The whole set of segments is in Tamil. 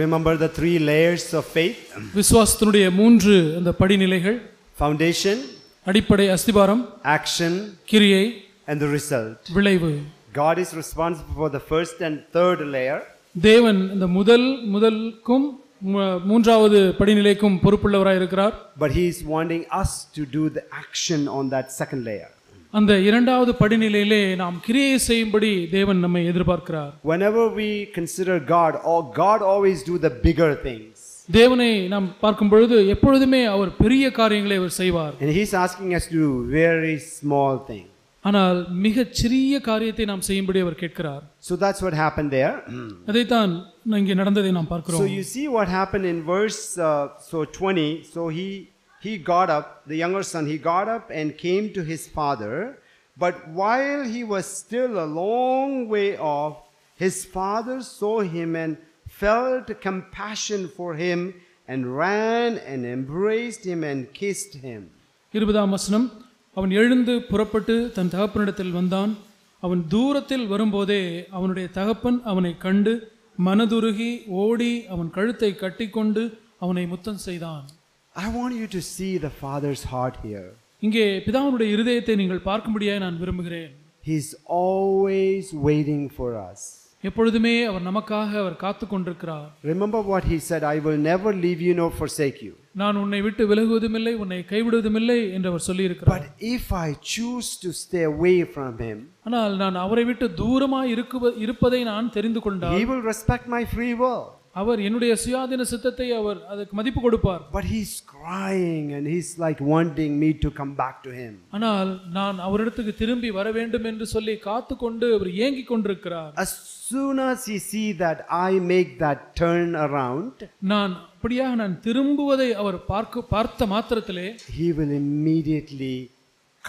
Remember the three layers of faith? விசுவாசத்தினுடைய மூன்று அந்த படிநிலைகள். Foundation, அடிப்படை அஸ்திபாரம், action, கிரியை, and the result. விளைவு. God is responsible for the first and third layer. தேவன் இந்த முதலுக்கும் மூன்றாவது படிநிலைக்கும் பொறுப்புள்ளவராய் இருக்கிறார். But he is wanting us to do the action on that second layer. அந்த இரண்டாவது படிநிலையிலே நாம் கிரியை செய்யும்படி தேவன் நம்மை எதிர்பார்க்கிறார். Whenever we consider God, God always do the bigger things. தேவனை நாம் பார்க்கும் பொழுது எப்பொழுதுமே அவர் பெரிய காரியங்களை அவர் செய்வார். And he is asking us to do very small things. ஆனால் மிக சிறிய காரியத்தை நாம் செய்யும்படி அவர் கேட்கிறார். So that's what happened there. அதைத்தான் இங்கே நடந்ததை நாம் பார்க்கிறோம். So you see what happened in verse 20. So he got up, the younger son, he got up and came to his father. But while he was still a long way off, his father saw him and felt compassion for him and ran and embraced him and kissed him. 20ஆம் வசனம். அவன் எழுந்து புறப்பட்டு தன் தகப்பனிடத்தில் வந்தான். அவன் தூரத்தில் வரும்போதே அவனுடைய தகப்பன் அவனை கண்டு மனதுருகி ஓடி அவன் கழுத்தை கட்டிக்கொண்டு அவனை முத்தம் செய்தான். I want you to see the father's heart here. இங்கே பிதாவுடைய இருதயத்தை நீங்கள் பார்க்கும்படியாய் நான் விரும்புகிறேன். He is always waiting for us. எப்பொழுதுமே அவர் நமக்காக அவர் காத்து கொண்டிருக்கிறார். Remember what he said, I will never leave you nor forsake you. நான் உன்னை விட்டு விலகுவதுமில்லை உன்னை கைவிடுவதுமில்லை என்று அவர் சொல்லி இருக்கிறார். But if I choose to stay away from him, ஆனால் நான் அவரை விட்டு தூரமாய் இருப்பதை நான் தெரிந்து கொண்டால் he will respect my free will. அவர் என்னுடைய சுயாதீன சித்தத்தை அவர் அதுக்கு மதிப்பு கொடுப்பார். But he's crying and he's like wanting me to come back to him. ஆனால் நான் அவரிடத்துக்கு திரும்பி வர வேண்டும் என்று சொல்லி காத்து கொண்டு அவர் ஏங்கிக் கொண்டிருக்கிறார். As soon as he see that I make that turn around, நான் அப்படியாக நான் திரும்புவதை அவர் பார்த்த மாத்திரத்திலே he will immediately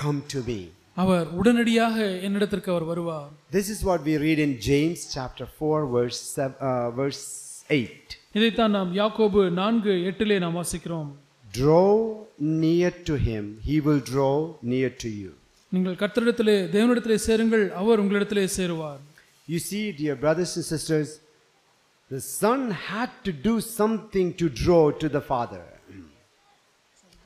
come to me. அவர் உடனடியாக என்னிடத்திற்கு அவர் வருவார். This is what we read in James chapter 4 verse 8. இதைத்தான் நாம் யாக்கோபு 4:8 நாம் வாசிக்கிறோம். Draw near to him, he will draw near to you. நீங்கள் கர்த்தரிடத்திலே தேவனிடத்திலே சேருங்கள், அவர் உங்களிடத்திலே சேருவார். You see, dear brothers and sisters, the son had to do something to draw to the father.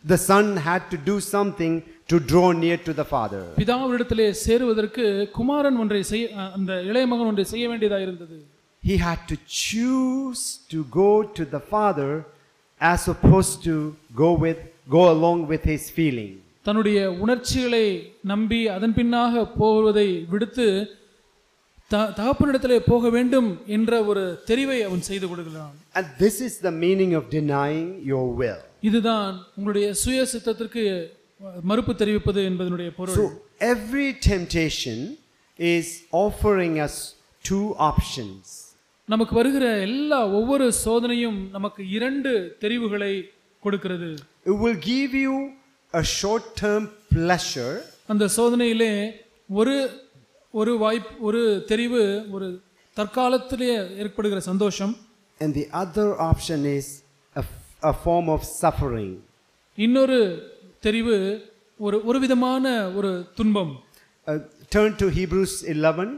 The son had to do something to draw near to the father. பிதாவிடத்திலே சேருவதற்கு குமாரன் ஒன்றை அந்த இளைய மகன் ஒன்றை செய்ய வேண்டியதாக இருந்தது. He had to choose to go to the father as opposed to go along with his feeling. தன்னுடைய உணர்ச்சிகளை நம்பி அதன் பின்னாக போவதை விடுத்து தகப்பனிடத்திலே போக வேண்டும் என்ற ஒரு தெரிவை அவன் செய்து கொடுக்கிறான். And this is the meaning of denying your will. இதுதான் உங்களுடைய சுய சித்தத்திற்கு மறுப்பு தெரிவிப்பது என்பதனுடைய பொருள். So every temptation is offering us two options. நமக்கு வருகிற ஒவ்வொரு சோதனையும் நமக்கு இரண்டு தெரிவுகளை கொடுக்கிறது. It will give you a short term pleasure. அந்த சோதனையிலே ஒரு தெரிவு ஒரு தற்காலத்திலே ஏற்படுகிற சந்தோஷம். And the other option is a form of suffering. இன்னொரு தெரிவு ஒரு விதமான ஒரு துன்பம். Turn to Hebrews 11.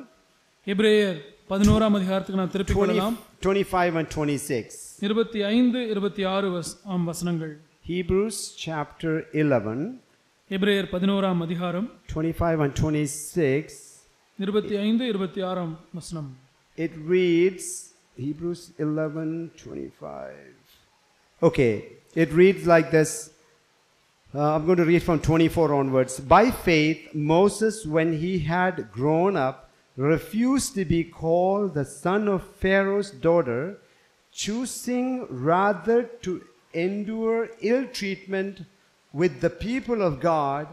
எபிரேயர் 11ஆம் அதிகாரத்துக்கு நாம் திருப்பிக் கொள்ளலாம். 25 and 26. 25 26 வசனங்கள். Hebrews chapter 11. எபிரேயர் 11ஆம் அதிகாரம் 25 and 26. 25 26 வசனம். It reads, Hebrews 11:25. Okay, it reads like this. I'm going to read from 24 onwards. By faith, Moses, when he had grown up, refused to be called the son of Pharaoh's daughter, choosing rather to endure ill treatment with the people of God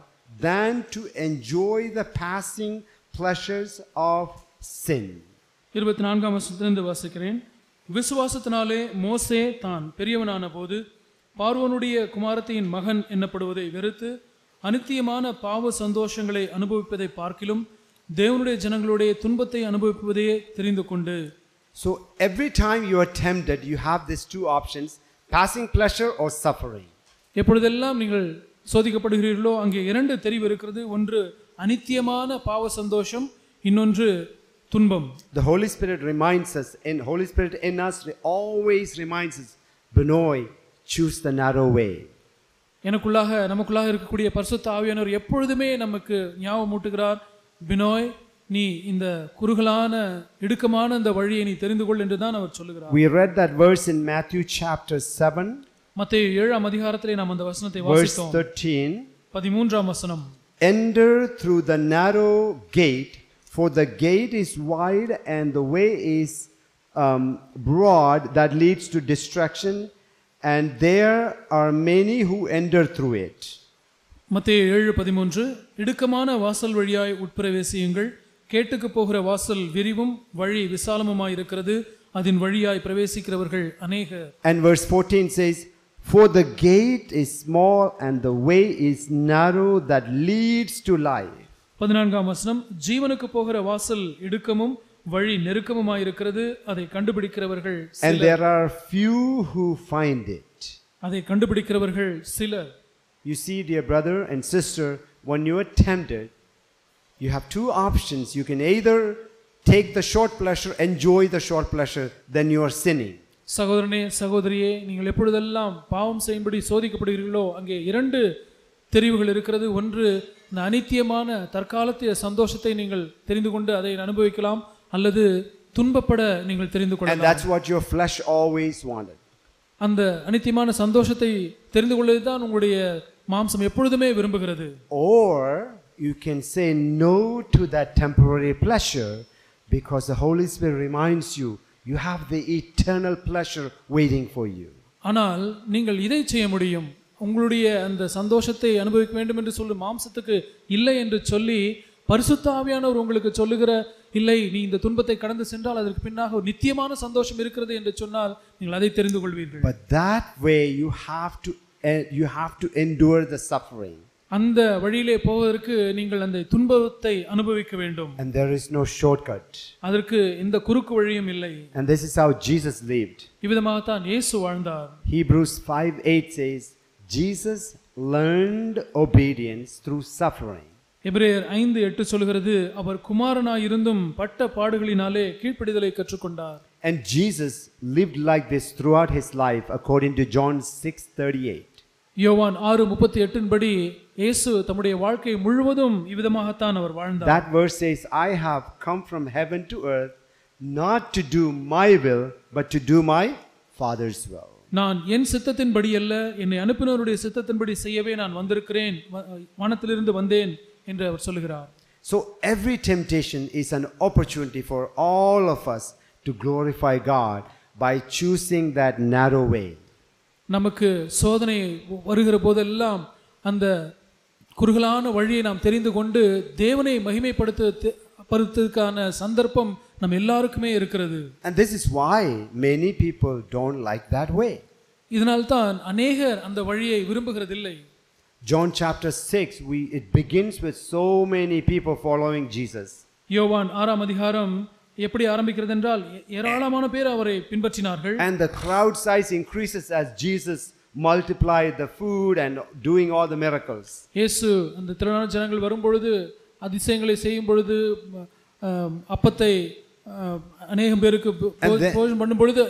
than to enjoy the passing pleasures of sin. 24ஆம் வசனத்திலிருந்து வாசிக்கிறேன். விசுவாசத்தினாலே மோசே தான் பெரியவனான போது பார்வோனுடைய குமாரத்தியின் மகன் என்னப்படுவதை வெறுத்து அநித்தியமான பாவ சந்தோஷங்களை அனுபவிப்பதை பார்க்கிலும் தேவனுடைய ஜனங்களுடைய துன்பத்தை அனுபவிப்பதையே தெரிந்து கொண்டு. So every time you are tempted, you have these two options, passing pleasure or suffering. எப்பொழுதெல்லாம் நீங்கள் சோதிக்கப்படுகிறீர்களோ அங்கே இரண்டு தெரிவு இருக்கிறது. ஒன்று அநித்தியமான பாவ சந்தோஷம், இன்னொன்று துன்பம். The Holy Spirit reminds us, and Holy Spirit in us always reminds us, Benoy, choose the narrow way. நமக்குள்ளாக இருக்கக்கூடிய பரிசுத்த ஆவியானவர் எப்பொழுதுமே நமக்கு ஞாபகமூட்டுகிறார், பினோய் நீ இந்த குறுகலான இடுக்கமான இந்த வழியை நீ தெரிந்து கொள் என்று தான் அவர் சொல்லுகிறார். We read that verse in Matthew chapter 7. மத்தேயு 7ஆம் அதிகாரத்திலே நாம் அந்த வசனத்தை வாசித்தோம். Verse 13. 13ஆம் வசனம். Enter through the narrow gate, for the gate is wide and the way is broad that leads to destruction, and there are many who enter through it. மத்தேயு 7:13 இடுக்கமான வாசல் வழியாய் உட்பிரவேசியுங்கள், கேட்டுக்கு போகிற வாசல் விரிவும் வழி விசாலமுமாய் இருக்கிறது, அதன் வழியாய் பிரவேசிக்கிறவர்கள் அநேகர். And verse 14 says, for the gate is small and the way is narrow that leads to life. 14ஆம் வசனம், ஜீவனுக்கு போகிற வாசல் இடுக்கமும் வழி நெருக்கமுமாய் இருக்கிறது, அதை கண்டுபிடிக்கிறவர்கள் சிலர். And there are few who find it. அதை கண்டுபிடிக்கிறவர்கள் சிலர். You see, dear brother and sister, when you are tempted, you have two options. You can either take the short pleasure, enjoy the short pleasure, then you are sinning. சகோதரனே சகோதரியே, நீங்கள் எப்பொழுதெல்லாம் பாவம் செய்யும்படி சோதிக்கப்படுகிறீர்களோ அங்கே இரண்டு தெரிவுகள் இருக்கிறது. ஒன்று, இந்த அனித்தியமான தற்காலத்திய சந்தோஷத்தை நீங்கள் தெரிந்து கொண்டு அதை அனுபவிக்கலாம், அல்லது துன்பப்பட நீங்கள் தெரிந்து கொள்ளலாம். And that's what your flesh always wanted. அந்த அனித்தியமான சந்தோஷத்தை தெரிந்து கொள்வதுதான் உங்களுடைய மாம்சம் எப்பொழுதுமே விரும்புகிறது. Or you can say no to that temporary pleasure because the Holy Spirit reminds you you have the eternal pleasure waiting for you. ஆனால் நீங்கள் இதை செய்ய முடியும். உங்களுடைய அந்த சந்தோஷத்தை அனுபவிக்க வேண்டும் என்று சொல்லும் மாம்சத்துக்கு இல்லை என்று சொல்லி பரிசுத்த ஆவியானவர் உங்களுக்கு சொல்லுகிற, இல்லை நீ இந்த துன்பத்தை கடந்து சென்றால் அதற்கு பின்னாக ஒரு நித்தியமான சந்தோஷம் இருக்கிறது என்று சொன்னால் நீங்கள் அதை தெரிந்து கொள்வீர்கள். But that way you have to endure the suffering. அந்த வழியிலே போவதற்கு நீங்கள் அந்த துன்பத்தை அனுபவிக்க வேண்டும். And there is no shortcut. அதற்கு எந்த குறுக்கு வழியும் இல்லை. And this is how Jesus lived. இவ்விதமாக தான் இயேசு வாழ்ந்தார். Hebrews 5:8 says Jesus learned obedience through suffering. எபிரேயர் 5:8 சொல்கிறது, அவர் குமாரனாய் இருந்தும் பட்ட பாடுகளினாலே கீழ்ப்படிதலை கற்றுக்கொண்டார். And Jesus lived like this throughout his life according to John 6:38. யோவான் 6:38 படி இயேசு தம்முடைய வாழ்க்கை முழுவதும் இவ்விதமாகத்தான் அவர் வாழ்ந்தார். That verse says, I have come from heaven to earth not to do my will but to do my Father's will. நான் என் சித்தத்தின்படி அல்ல, என்னை அனுப்பினவருடைய சித்தத்தின்படி செய்யவே நான் வந்திருக்கிறேன், வானத்திலிருந்து வந்தேன் என்று அவர் சொல்கிறார். So every temptation is an opportunity for all of us to glorify God by choosing that narrow way. நமக்கு சோதனை வருகிற போதெல்லாம் அந்த குறுகலான வழியை நாம் தெரிந்து கொண்டு தேவனை மகிமைப்படுத்துவதற்கான சந்தர்ப்பம் நம் எல்லாருக்குமே இருக்கிறது. And this is why many people don't like that way. இதனால்தான் அநேகர் அந்த வழியை விரும்புகிறதில்லை. John chapter 6, it begins with so many people following Jesus. யோவான் 6ஆம் அதிகாரம் எப்படி ஆரம்பிக்கிறது என்றால், ஏராளமான பேர் அவரை பின்பற்றினார்கள். And the crowd size increases as Jesus multiplied the food and doing all the miracles. இயேசு அந்த திரளான ஜனங்கள் வரும் பொழுது, அதிசயங்களை செய்யும் பொழுது, அப்பத்தை அநேகம் பேருக்கு போஜனம் பண்ணும் பொழுது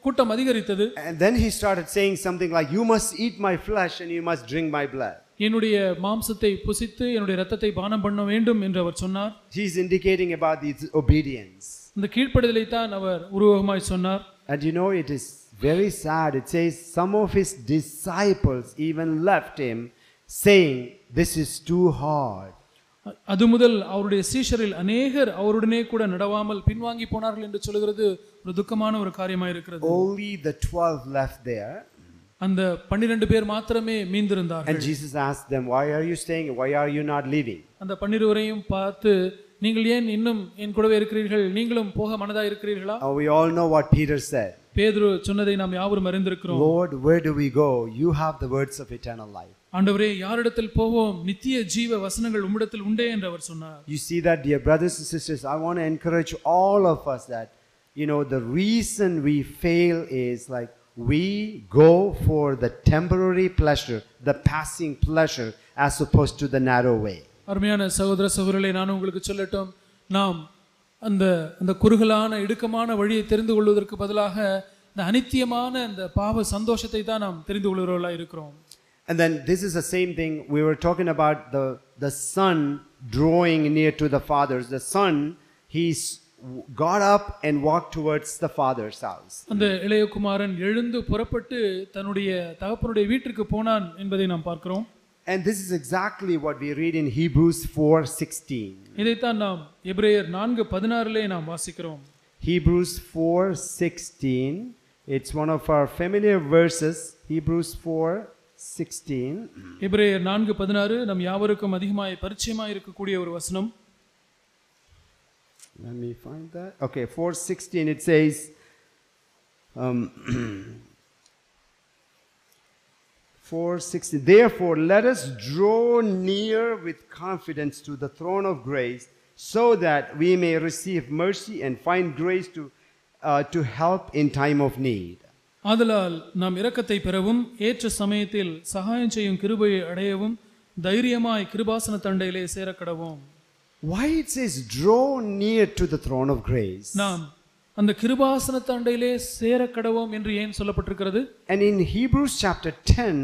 கூட்டம் அதிகரித்தது. And then he started saying something like, you must eat my flesh and you must drink my blood. என்னுடைய மாம்சத்தை புசித்து என்னுடைய இரத்தத்தை பானம் பண்ண வேண்டும் என்று அவர் சொன்னார். He is indicating about the obedience. இந்த கீழ்ப்படிதலை தான் அவர் உருவகமாய் சொன்னார். And you know, it is very sad. It says some of his disciples even left him saying, this is too hard. அது முதல் அவருடைய சீஷரில் அநேகர் அவருடனே கூட நடவாமல் பின்வாங்கி போனார்கள் என்று சொல்கிறது ஒரு துக்கமான ஒரு காரியமாக இருக்கிறது. Only the 12 left there. அந்த 12 பேர் மாத்திரமே மீந்திருந்தார்கள். And Jesus asked them, why are you staying? Why are you not leaving? அந்த 12 பார்த்து, நீங்கள் ஏன் இன்னும் என் கூடவே இருக்கிறீர்கள், நீங்களும் போக மனதாய் இருக்கிறீர்களா? We all know what Peter said. பேதுரு சொன்னதை நாம் யாவரும் அறிந்திருக்கிறோம். Lord, where do we go? You have the words of eternal life. ஆண்டவரே, யாரிடத்தில் போவோம்? நித்திய ஜீவ வசனங்கள் உம்மிடத்தில் உண்டே என்று அவர் சொன்னார். You see that, dear brothers and sisters, I want to encourage all of us that, the reason we fail is like we go for the temporary pleasure, the passing pleasure, as opposed to the narrow way. அருமையான சகோதர சகோதரிகளே, நான் உங்களுக்கு சொல்லட்டும், நாம் அந்த அந்த குறுகலான இடுக்கமான வழியை தெரிந்து கொள்வதற்கு பதிலாக இந்த அனித்தியமான இந்த பாவ சந்தோஷத்தை தான் நாம் தெரிந்து கொள்கிறவர்களாக இருக்கிறோம். And then this is the same thing we were talking about, the son drawing near to the fathers. The son, he's got up and walked towards the father's house. அந்த இளைய குமாரன் எழுந்து புறப்பட்டு தன்னுடைய தகப்பனுடைய வீட்டிற்கு போனான் என்பதை நாம் பார்க்கிறோம். And this is exactly what we read in Hebrews 4:16. இதைத்தான் நாம் எபிரேயர் 4:16 நாம் வாசிக்கிறோம். Hebrews 4:16. It's one of our familiar verses. Hebrews 4:16. எபிரேயர் 4:16 நம் யாவருக்கும் அதிகமாய் பரிச்சயமாய் இருக்கக்கூடிய ஒரு வசனம். Let me find that. Okay, 4:16 it says, therefore let us draw near with confidence to the throne of grace, so that we may receive mercy and find grace to help in time of need. ஆதலால் நாம் இரக்கத்தை பெறவும் ஏற்ற சமயத்தில் சகாயம் செய்யும் கிருபையை அடையவும் தைரியமாய் கிருபாசன தண்டையிலே சேரக்கடவோம். Why it says draw near to the throne of grace? நாம் அந்த கிருபாசன தண்டையிலே சேரக்கடவோம் என்று ஏன் சொல்லப்பட்டிருக்கிறது? And in Hebrews chapter 10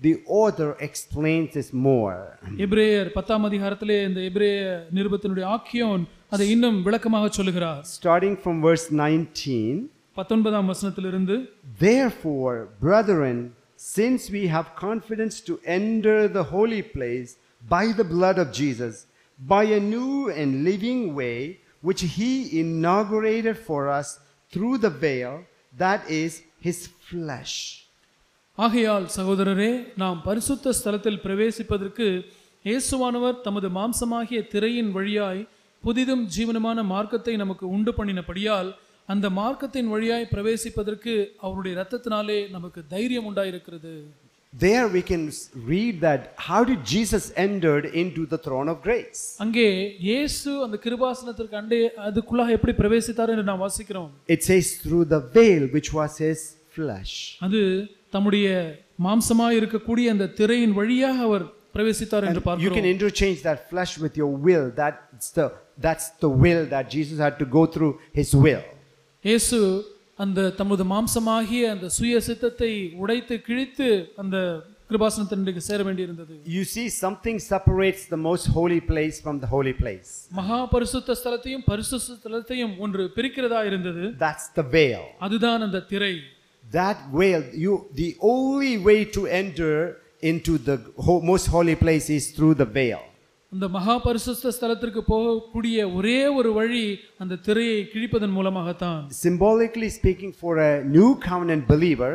the author explains this more. எபிரேயர் 10ஆம் அதிகாரத்திலே இந்த எபிரேய நிருபத்தினுடைய ஆக்கியோன் அதை இன்னும் விளக்கமாக சொல்லுகிறார். Starting from verse 19, 19ஆம் வசனத்திலிருந்து, therefore brethren, since we have confidence to enter the holy place by the blood of Jesus, by a new and living way which he inaugurated for us through the veil, that is his flesh. ஆகையால் சகோதரரே, நாம் பரிசுத்த ஸ்தலத்தில் பிரவேசிப்பதற்கு இயேசுவானவர் தமது மாம்சமாகிய திரையின் வழியாய் புதிதும் ஜீவனமான மார்க்கத்தை நமக்கு உண்டு பண்ணினபடியால் அந்த மார்க்கத்தின் வழியாய் பிரவேசிப்பதற்கு அவருடைய இரத்தத்தினாலே நமக்கு தைரியம் உண்டாயிருக்கிறது. There we can read that how did Jesus entered into the throne of grace. அங்கே இயேசு அந்த கிருபாசனத்திற்கு அண்டே அதுக்குள்ளாக எப்படி பிரவேசித்தார் என்று நாம் வாசிக்கிறோம். It says through the veil which was his flesh. அது தம்முடைய மாம்சமாய் இருக்கக்கூடிய அந்த திரையின் வழியாக அவர் பிரவேசித்தார் என்று பார்க்கிறோம். You can interchange that flesh with your will. That's the will that Jesus had to go through his will. இயேசு அந்த தமது மாம்சமாகிய அந்த சுய சித்தத்தை உடைத்து கிழித்து அந்த கிருபாசனத்திற்கு சேர வேண்டியிருந்தது. You see, something separates the most holy place from the holy place. மகா பரிசுத்த ஸ்தலத்தையும் பரிசுத்த ஸ்தலத்தையும் ஒன்று பிரிக்கிறதா இருந்தது. That's the veil. அதுதான் அந்த திரை. That veil, the only way to enter into the most holy place is through the veil. அந்த மகா பரிசுத்த ஸ்தலத்திற்கு போகக்கூடிய ஒரே ஒரு வழி அந்த திரையை கிழிப்பதன் மூலமாகத்தான். Symbolically speaking, for a new covenant believer,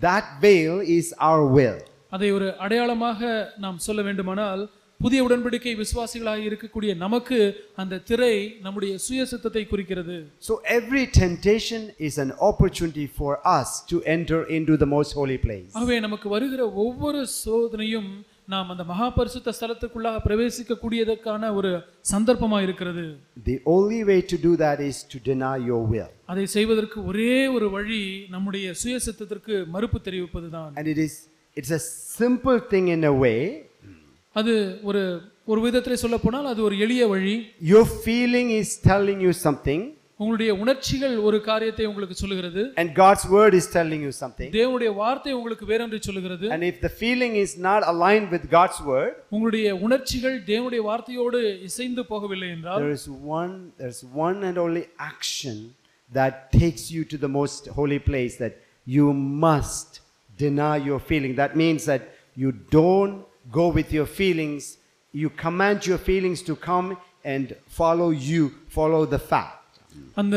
that veil is our will. அதை ஒரு அடையாளமாக நாம் சொல்ல வேண்டுமானால், புதிய உடன்படிக்கை விசுவாசிகளாக இருக்கக்கூடிய நமக்கு அந்த திரை நம்முடைய சுய சித்தத்தை குறிக்கிறது. So every temptation is an opportunity for us to enter into the most holy place. ஆகவே நமக்கு வருகிற ஒவ்வொரு சோதனையும் நாம் அந்த மகா பரிசுத்த ஸ்தலத்துக்குள்ளாக பிரவேசிக்க கூடியதற்கான ஒரு சந்தர்ப்பமாக இருக்கிறது. The only way to do that is to deny your will. அதை செய்வதற்கு ஒரே ஒரு வழி நம்முடைய சுய சித்தத்திற்கு மறுப்பு தெரிவிப்பதுதான். And it's a simple thing in a way. அது ஒரு விதத்திலே சொல்ல போனால் அது ஒரு எளிய வழி. Your feeling is telling you something. உங்களுடைய உணர்ச்சிகள் ஒரு காரியத்தை உங்களுக்கு சொல்லுகிறது. And God's word is telling you something. தேவனுடைய வார்த்தை உங்களுக்கு வேறொன்றை சொல்லுகிறது. And if the feeling is not aligned with God's word, உங்களுடைய உணர்ச்சிகள் தேவனுடைய வார்த்தையோடு இசைந்து போகவில்லை என்றால், there's one and only action that takes you to the most holy place, that you must deny your feeling. That means that you don't go with your feelings, you command your feelings to come and follow the fact. அந்த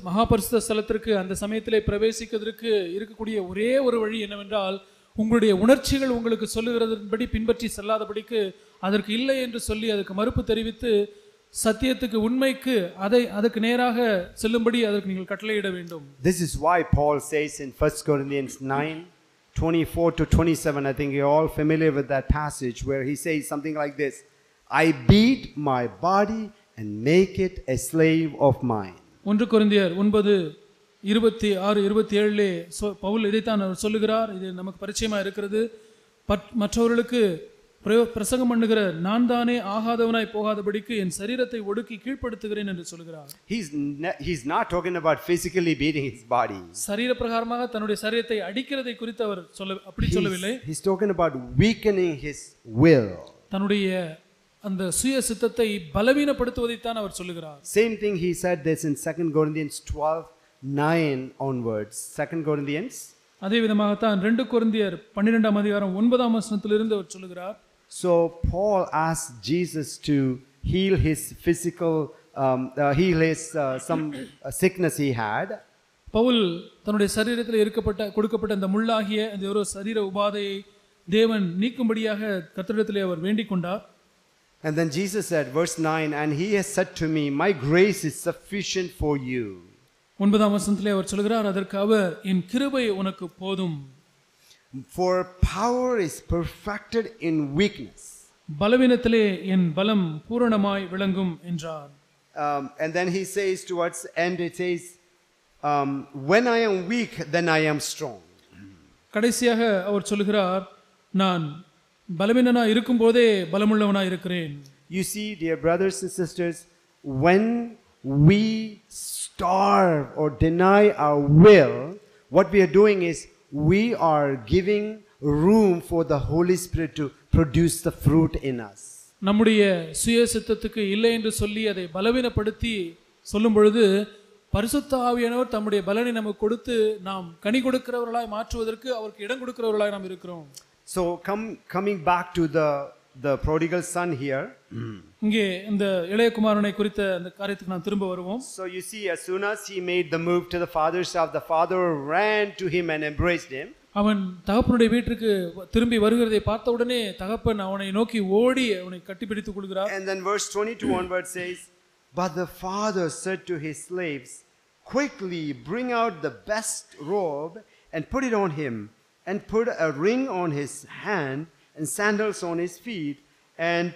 மகா பரிசுத்த ஸ்தலத்திற்கு அந்த சமயத்திலே பிரவேசிக்கிறதுக்கு இருக்கக்கூடிய ஒரே ஒரு வழி என்னவென்றால், உங்களுடைய உணர்ச்சிகள் உங்களுக்கு சொல்லுகிறதன்படி பின்பற்றி செல்லாதபடிக்கு அதற்கு இல்லை என்று சொல்லி அதுக்கு மறுப்பு தெரிவித்து சத்தியத்துக்கு உண்மைக்கு அதற்கு நேராக செல்லும்படி அதற்கு நீங்கள் கட்டளையிட வேண்டும். This is why Paul says in 1 Corinthians 9:24 to 27, I think you're all familiar with that passage, where he says something like this: I beat my body and make it a slave of mine. 1 கொரிந்தியர் 9:26-27 பவுல் இதைத்தான் சொல்லுகிறார். இது நமக்கு பரிச்சயமா இருக்கிறது. மற்றவர்களுக்கு பிரசங்கம் பண்ணுகிற நான் தானே ஆகாதவனாய் போகாதபடிக்கு என் சரீரத்தை ஒடுக்கி கீழ்ப்படுத்துகிறேன் என்று சொல்கிறார். He's not talking about physically beating his body. சரீர பிரகாரமாக தன்னுடைய சரீரத்தை அடிக்கிறதை குறித்து அவர் அப்படி சொல்லவில்லை. He's talking about weakening his will. தன்னுடைய அந்த சுய சித்தத்தை பலவீனப்படுத்துவதை தான் அவர் சொல்கிறார். Same thing he said this in 2 Corinthians 12:9 onwards. 2 Corinthians. அதே விதமாகத்தான் 2 கொரிந்தியர் 12ஆம் அதிகாரம் 9ஆம் வசனத்திலிருந்து அவர் சொல்கிறார். So Paul asked Jesus to heal his physical, some sickness he had. Pavul தன்னுடைய சரீரத்தில் கொடுக்கப்பட்ட அந்த முள்ளாகிய அந்த ஒரு சரீர உபாதையை தேவன் நீக்கும்படியாக கர்த்தரிடத்திலே அவர் வேண்டிக் கொண்டார். And then Jesus said, verse 9, and he has said to me, my grace is sufficient for you. 9ஆம் வசனத்திலே அவர் சொல்கிறார், அதற்கு அவர் என் கிருபை உனக்கு போதும். For power is perfected in weakness. பலவீனத்திலே என் பலம் பூரணமாய் விளங்கும் என்றார். And then he says towards the end, it says, when I am weak, then I am strong. கடைசியாக அவர் சொல்கிறார், நான் பலவீனனாய் இருக்கும்போதே பலமுள்ளவனாய் இருக்கிறேன். You see, dear brothers and sisters, when we starve or deny our will, what we are doing is we are giving room for the Holy Spirit to produce the fruit in us. நம்முடைய சுய சித்தத்துக்கு இல்லை என்று சொல்லி அதை பலவீனப்படுத்தி சொல்லும் பொழுது பரிசுத்த ஆவியானவர் தம்முடைய பலனை நமக்கு கொடுத்து நாம் கனி கொடுக்கிறவர்களாய் மாற்றுவதற்கு அவருக்கு இடம் கொடுக்கிறவர்களாய் நாம் இருக்கிறோம். So coming back to the prodigal son here. இங்கே இந்த இளைய குமாரனை குறித்த அந்த காரியத்துக்கு நாம் திரும்ப வருவோம். So you see, as soon as he made the move to the father's house, the father ran to him and embraced him. அவன் தகப்பனுடைய வீட்டுக்கு திரும்பி வருகிறதை பார்த்த உடனே தகப்பன் அவனை நோக்கி ஓடி அவனை கட்டிப்பிடித்துக் கொள்கிறார். And then verse 22 onward says, but the father said to his slaves, quickly bring out the best robe and put it on him, and put a ring on his hand and sandals on his feet, and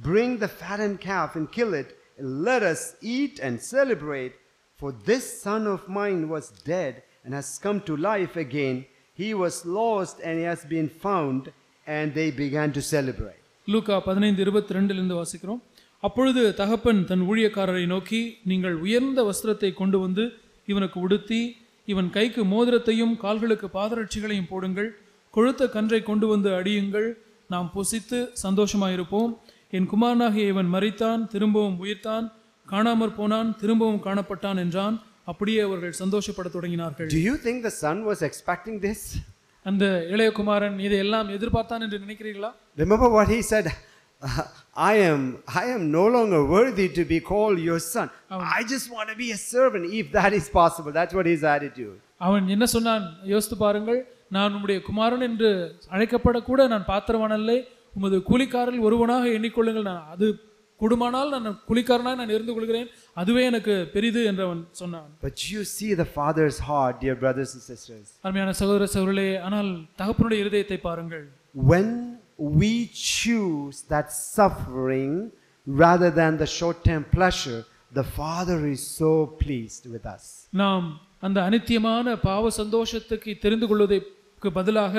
bring the fattened calf and kill it, and let us eat and celebrate. For this son of mine was dead and has come to life again. He was lost and he has been found. And they began to celebrate. லூக்கா 15:22 இருந்து வாசிக்கிறோம். அப்பொழுது தகப்பன் தன் ஊழியக்காரரை நோக்கி, நீங்கள் உயர்ந்த வஸ்திரத்தை கொண்டு வந்து இவனுக்கு உடுத்தி இவன் கைக்கு மோதிரத்தையும் கால்களுக்கு பாதரட்சிகளையும் போடுங்கள், கொழுத்த கன்றை கொண்டு வந்து அடியுங்கள், நாம் புசித்து சந்தோஷமாயிருப்போம். என் குமாரனாகிய இவன் மரித்தான், திரும்பவும் உயிர்த்தான், காணாமற் போனான், திரும்பவும் காணப்பட்டான் என்றான். அப்படியே அவர்கள் சந்தோஷப்பட தொடங்கினார்கள். Do you think the son was expecting this? அந்த இளைய குமாரன் இதையெல்லாம் எதிர்பார்த்தான் என்று நினைக்கிறீர்களா? Remember what he said, I am no longer worthy to be called your son. I just want to be a servant if that is possible. That's what his attitude. அவன் என்ன சொன்னான் யோசித்து பாருங்கள், நான் உம்முடைய குமாரன் என்று அழைக்கப்படக்கூட நான் பாத்திரவானல்லை, உமது கூலிக்காரில் ஒருவனாக எண்ணிக்கொள்ளுங்கள், நான் அது கூடுமானால் நான் கூலிக்காரனாக நான் இருந்து கொள்கிறேன், அதுவே எனக்கு பெரிது என்று அவன் சொன்னான். But you see the father's heart, dear brothers and sisters. அருமையான சகோதர சகோதரிகளே, ஆனால் தகப்பனுடைய இருதயத்தை பாருங்கள். When we choose that suffering rather than the short-term pleasure, the Father is so pleased with us. நாம் அந்த அனித்தியமான பாவ சந்தோஷத்துக்கு தெரிந்து கொள்வதற்கு பதிலாக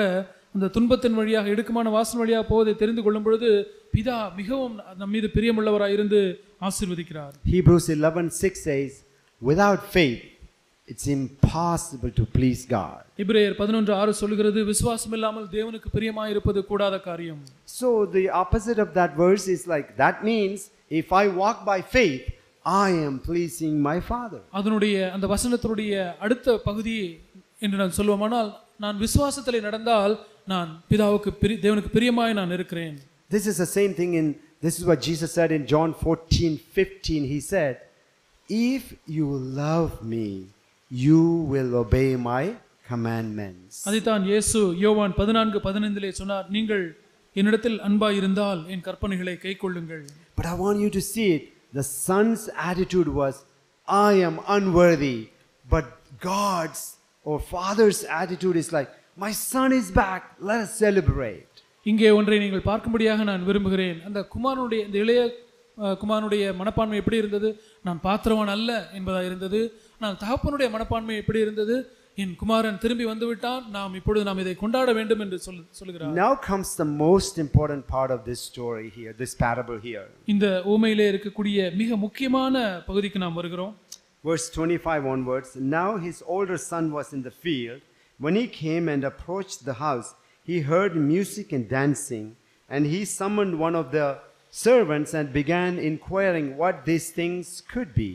அந்த துன்பத்தின் வழியாக இடுக்கமான வாசனை வழியாக போவதை தெரிந்து கொள்ளும் பொழுது பிதா மிகவும் நம் மீது பிரியமுள்ளவராய் இருந்து ஆசீர்வதிக்கிறார். Hebrews 11:6 says, without faith it's impossible to please God. எபிரேயர் 11:6 சொல்கிறது, விசுவாசம் இல்லாமல் தேவனுக்கு பிரியமாய் இருப்பது கூடாத காரியம். So the opposite of that verse is like, that means if I walk by faith, I am pleasing my Father. அதனுடைய அந்த வசனத்தினுடைய அடுத்த பகுதி என்று நான் சொல்லுவோமானால், நான் விசுவாசத்திலே நடந்தால் நான் பிதாவுக்கு தேவனுக்கு பிரியமாய் நான் இருக்கிறேன். This is the same thing this is what Jesus said in John 14:15. He said, if you love me, you will obey my commandments. அதைத்தான் இயேசு யோவான் 14:15 சொன்னார், நீங்கள் என்னிடத்தில் அன்பாய் இருந்தால் என் கற்பனைகளை கைக்கொள்ளுங்கள். But I want you to see it. The son's attitude was, I am unworthy. But God's or father's attitude is like, my son is back, let us celebrate. இங்கே ஒன்றை நீங்கள் பார்க்கும்படியாக நான் விரும்புகிறேன். அந்த குமாரனுடைய இந்த இளைய குமாரனுடைய மனப்பான்மை எப்படி இருந்தது? நான் பாத்திரவான் அல்ல என்பதாக இருந்தது. ஆனால் தகப்பனுடைய மனப்பான்மை எப்படி இருந்தது? என் குமாரன் திரும்பி வந்து விட்டான், நாம் இதை கொண்டாட வேண்டும் என்று சொல்கிறார். Now comes the most important part of this story here, this parable here. இந்த ஊமையிலே இருக்கக்கூடிய மிக முக்கியமான பகுதிக்கு நாம் வருகிறோம். Verse 25 onwards. Now his older son was in the field. When he came and approached the house, he heard music and dancing, and he summoned one of the servants and began inquiring what these things could be.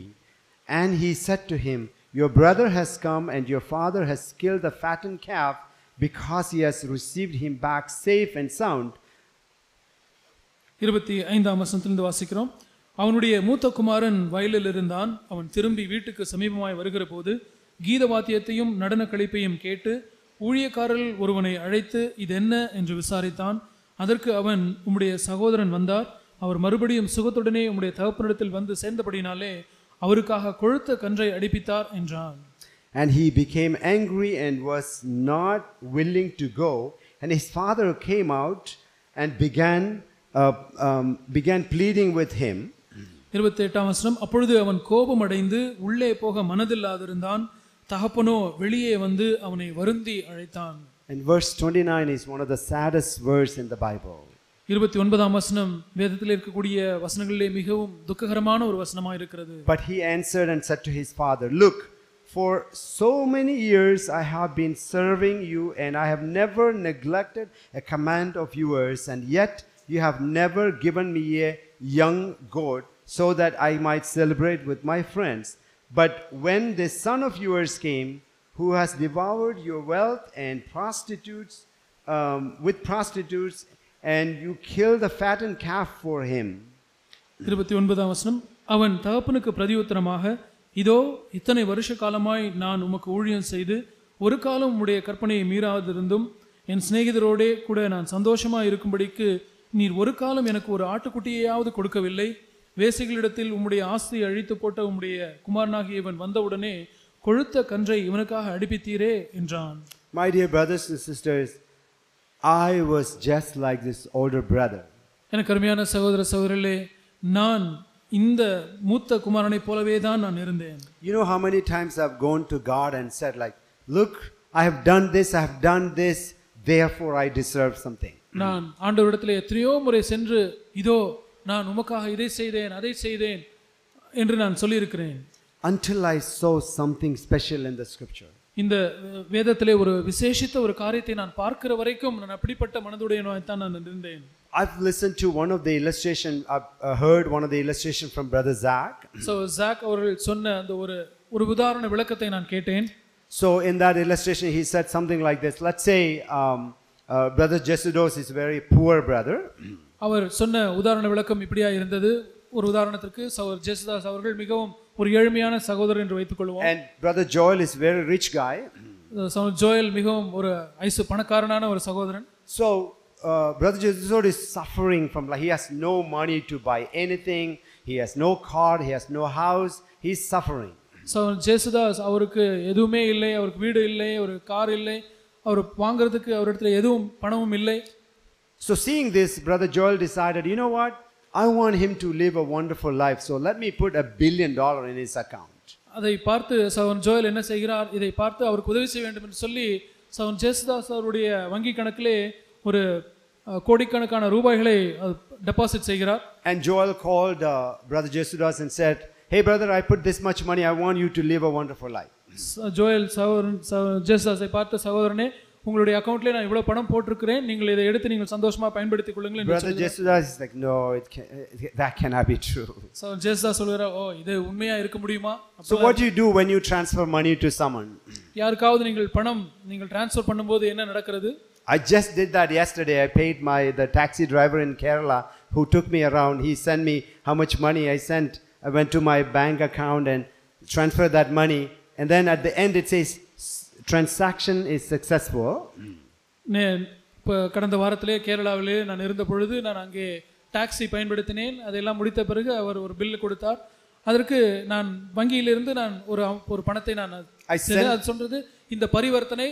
And he said to him, your brother has come, and your father has killed the fattened calf, because he has received him back safe and sound. 25ஆம் வசனத்திலிருந்து வாசிக்கிறோம். அவனுடைய மூத்த குமாரன் வயலில் இருந்தான். அவன் திரும்பி வீட்டுக்கு சமீபமாய் வருகிற போது கீத வாத்தியத்தையும் நடன கழிப்பையும் கேட்டு ஊழியக்காரர்கள் ஒருவனை அழைத்து இது என்ன என்று விசாரித்தான். அதற்கு அவன், உம்முடைய சகோதரன் வந்தார், அவர் மறுபடியும் சுகத்துடனே உம்முடைய தகப்பனிடத்தில் வந்து சேர்ந்தபடினாலே அவருக்காக கொழுத்த கன்றை அடிப்பித்தார் என்றான். And he became angry and was not willing to go, and his father came out and began pleading with him. 28ஆம் வசனம். அப்பொழுது அவன் கோபம் அடைந்து உள்ளே போக மனதில்லாதிருந்தான். தகப்பனோ வெளியே வந்து அவனை வருந்தி அழைத்தான். And verse 29 is one of the saddest verse in the Bible. 29ஆம் வசனம் வேதத்தில் இருக்கக்கூடிய வசனங்களிலே மிகவும் துக்ககரமான ஒரு வசனமாக இருக்கிறது. But he answered and said to his father, look, for so many years I have been serving you, and I have never neglected a command of yours, and yet you have never given me a young goat so that I might celebrate with my friends. But when this son of yours came, who has devoured your wealth and with prostitutes, and you killed the fattened calf for him. 29ஆம் வசனம். அவன் தகப்பனுக்கு பிரதியுத்தரமாக, இதோ இத்தனை வருஷ காலமாய் நான் உமக்கு ஊழியம் செய்து ஒரு காலம் உம்முடைய கற்பனையை மீறாதிருந்தும் என் சிநேகிதரோடே கூட நான் சந்தோஷமாக இருக்கும்படிக்கு நீர் ஒரு காலம் எனக்கு ஒரு ஆட்டுக்குட்டியையாவது கொடுக்கவில்லை. வேசிகளிடத்தில் உம்முடைய ஆஸ்தியை அழித்து போட்ட உம்முடைய குமாரனாகிய இவன் வந்தவுடனே கொழுத்த கன்றை இவனுக்காக அடிப்பித்தீரே என்றான். My dear brothers and sisters, I was just like this older brother. எனக்கு அருமையான சகோதர சகோதரிகளே, நான் இந்த மூத்த குமாரனை போலவே தான் நான் இருந்தேன். You know how many times I've gone to God and said like, look, I have done this, therefore I deserve something. நான் ஆண்டவரிடத்தில் எத்தனையோ முறை சென்று, இதோ நான் உமக்காக இதை செய்தேன் அதை செய்தேன் என்று நான் சொல்லியிருக்கிறேன். Until I saw something special in the scripture. இந்த வேதத்திலே ஒரு விசேஷித்த ஒரு காரியத்தை நான் பார்க்கிற வரைக்கும் நான் அப்படிப்பட்ட மனதுடையவனாய் தான் நான் இருந்தேன். I've listened to one of the illustration, I've heard one of the illustration from brother Zach. So Zach அவர்கள் சொன்ன அந்த ஒரு உதாரண விளக்கத்தை நான் கேட்டேன். So in that illustration he said something like this. Let's say brother Jesudos is a very poor brother. அவர் சொன்ன உதாரண விளக்கம் இப்படியா இருந்தது. ஒரு உதாரணத்திற்கு சகோதரர் ஜெசுதாஸ் அவர்கள் மிகவும் ஒரு ஏழ்மையான சகோதரர் என்று வைத்துக் கொள்வோம். And brother Joel is a very rich guy. சகோதரர் ஜோயல் மிகவும் ஒரு பணக்காரனான ஒரு சகோதரன். So brother Jesudos is suffering from, like, he has no money to buy anything, he has no car, he has no house, he is suffering. So Jesudas அவருக்கு எதுவுமே இல்லை, அவருக்கு வீடு இல்லை, ஒரு கார் இல்லை, அவர் வாங்குறதுக்கு அவரிடத்துல எதுவும் பணமும் இல்லை. So seeing this, brother Joel decided, you know what, I want him to live a wonderful life, so let me put $1 billion in his account. அதை பார்த்து சகோதரன் ஜோயல் என்ன செய்கிறார், இதை பார்த்து அவருக்கு உதவி செய்ய வேண்டும் என்று சொல்லி சகோதரன் ஜெசுதாஸ் அவருடைய வங்கி கணக்கிலே ஒரு கோடிக்கணக்கான ரூபாய்களை டெபாசிட் செய்கிறார். And Joel called brother Jesudas and said, hey brother, I put this much money, I want you to live a wonderful life. Joel சகோதரன் ஜெசுதாஸை பார்த்து, சகோதரனே உங்களுடைய அக்கவுண்ட்ல நான் இவ்வளவு பணம் போட்டிருக்கிறேன், நீங்கள் இதை எடுத்து நீங்கள் சந்தோஷமா பயன்படுத்திக் கொள்ளுங்கள் என்று brother Jesudas is like, no, that cannot be true. So Jesudas சொல்றார், ஓ இது உண்மையா இருக்க முடியுமா? So what do you do when you transfer money to someone? யாருக்காவது நீங்கள் பணம் ட்ரான்ஸ்ஃபர் பண்ணும்போது என்ன நடக்கிறது? I just did that yesterday. I paid the taxi driver in Kerala who took me around. He sent me how much money I sent. I went to my bank account and transferred that money, and then at the end it says transaction is successful. கடந்த வாரத்திலே கேரளாவிலே நான் இருந்த பொழுது நான் அங்கே டாக்ஸி பயன்படுத்தினேன். அதெல்லாம் முடித்த பிறகு அவர் ஒரு பில் கொடுத்தார். அதற்கு நான் வங்கியிலிருந்து நான் ஒரு பணத்தை நான் அது சொல்றது இந்த பரிவர்த்தனை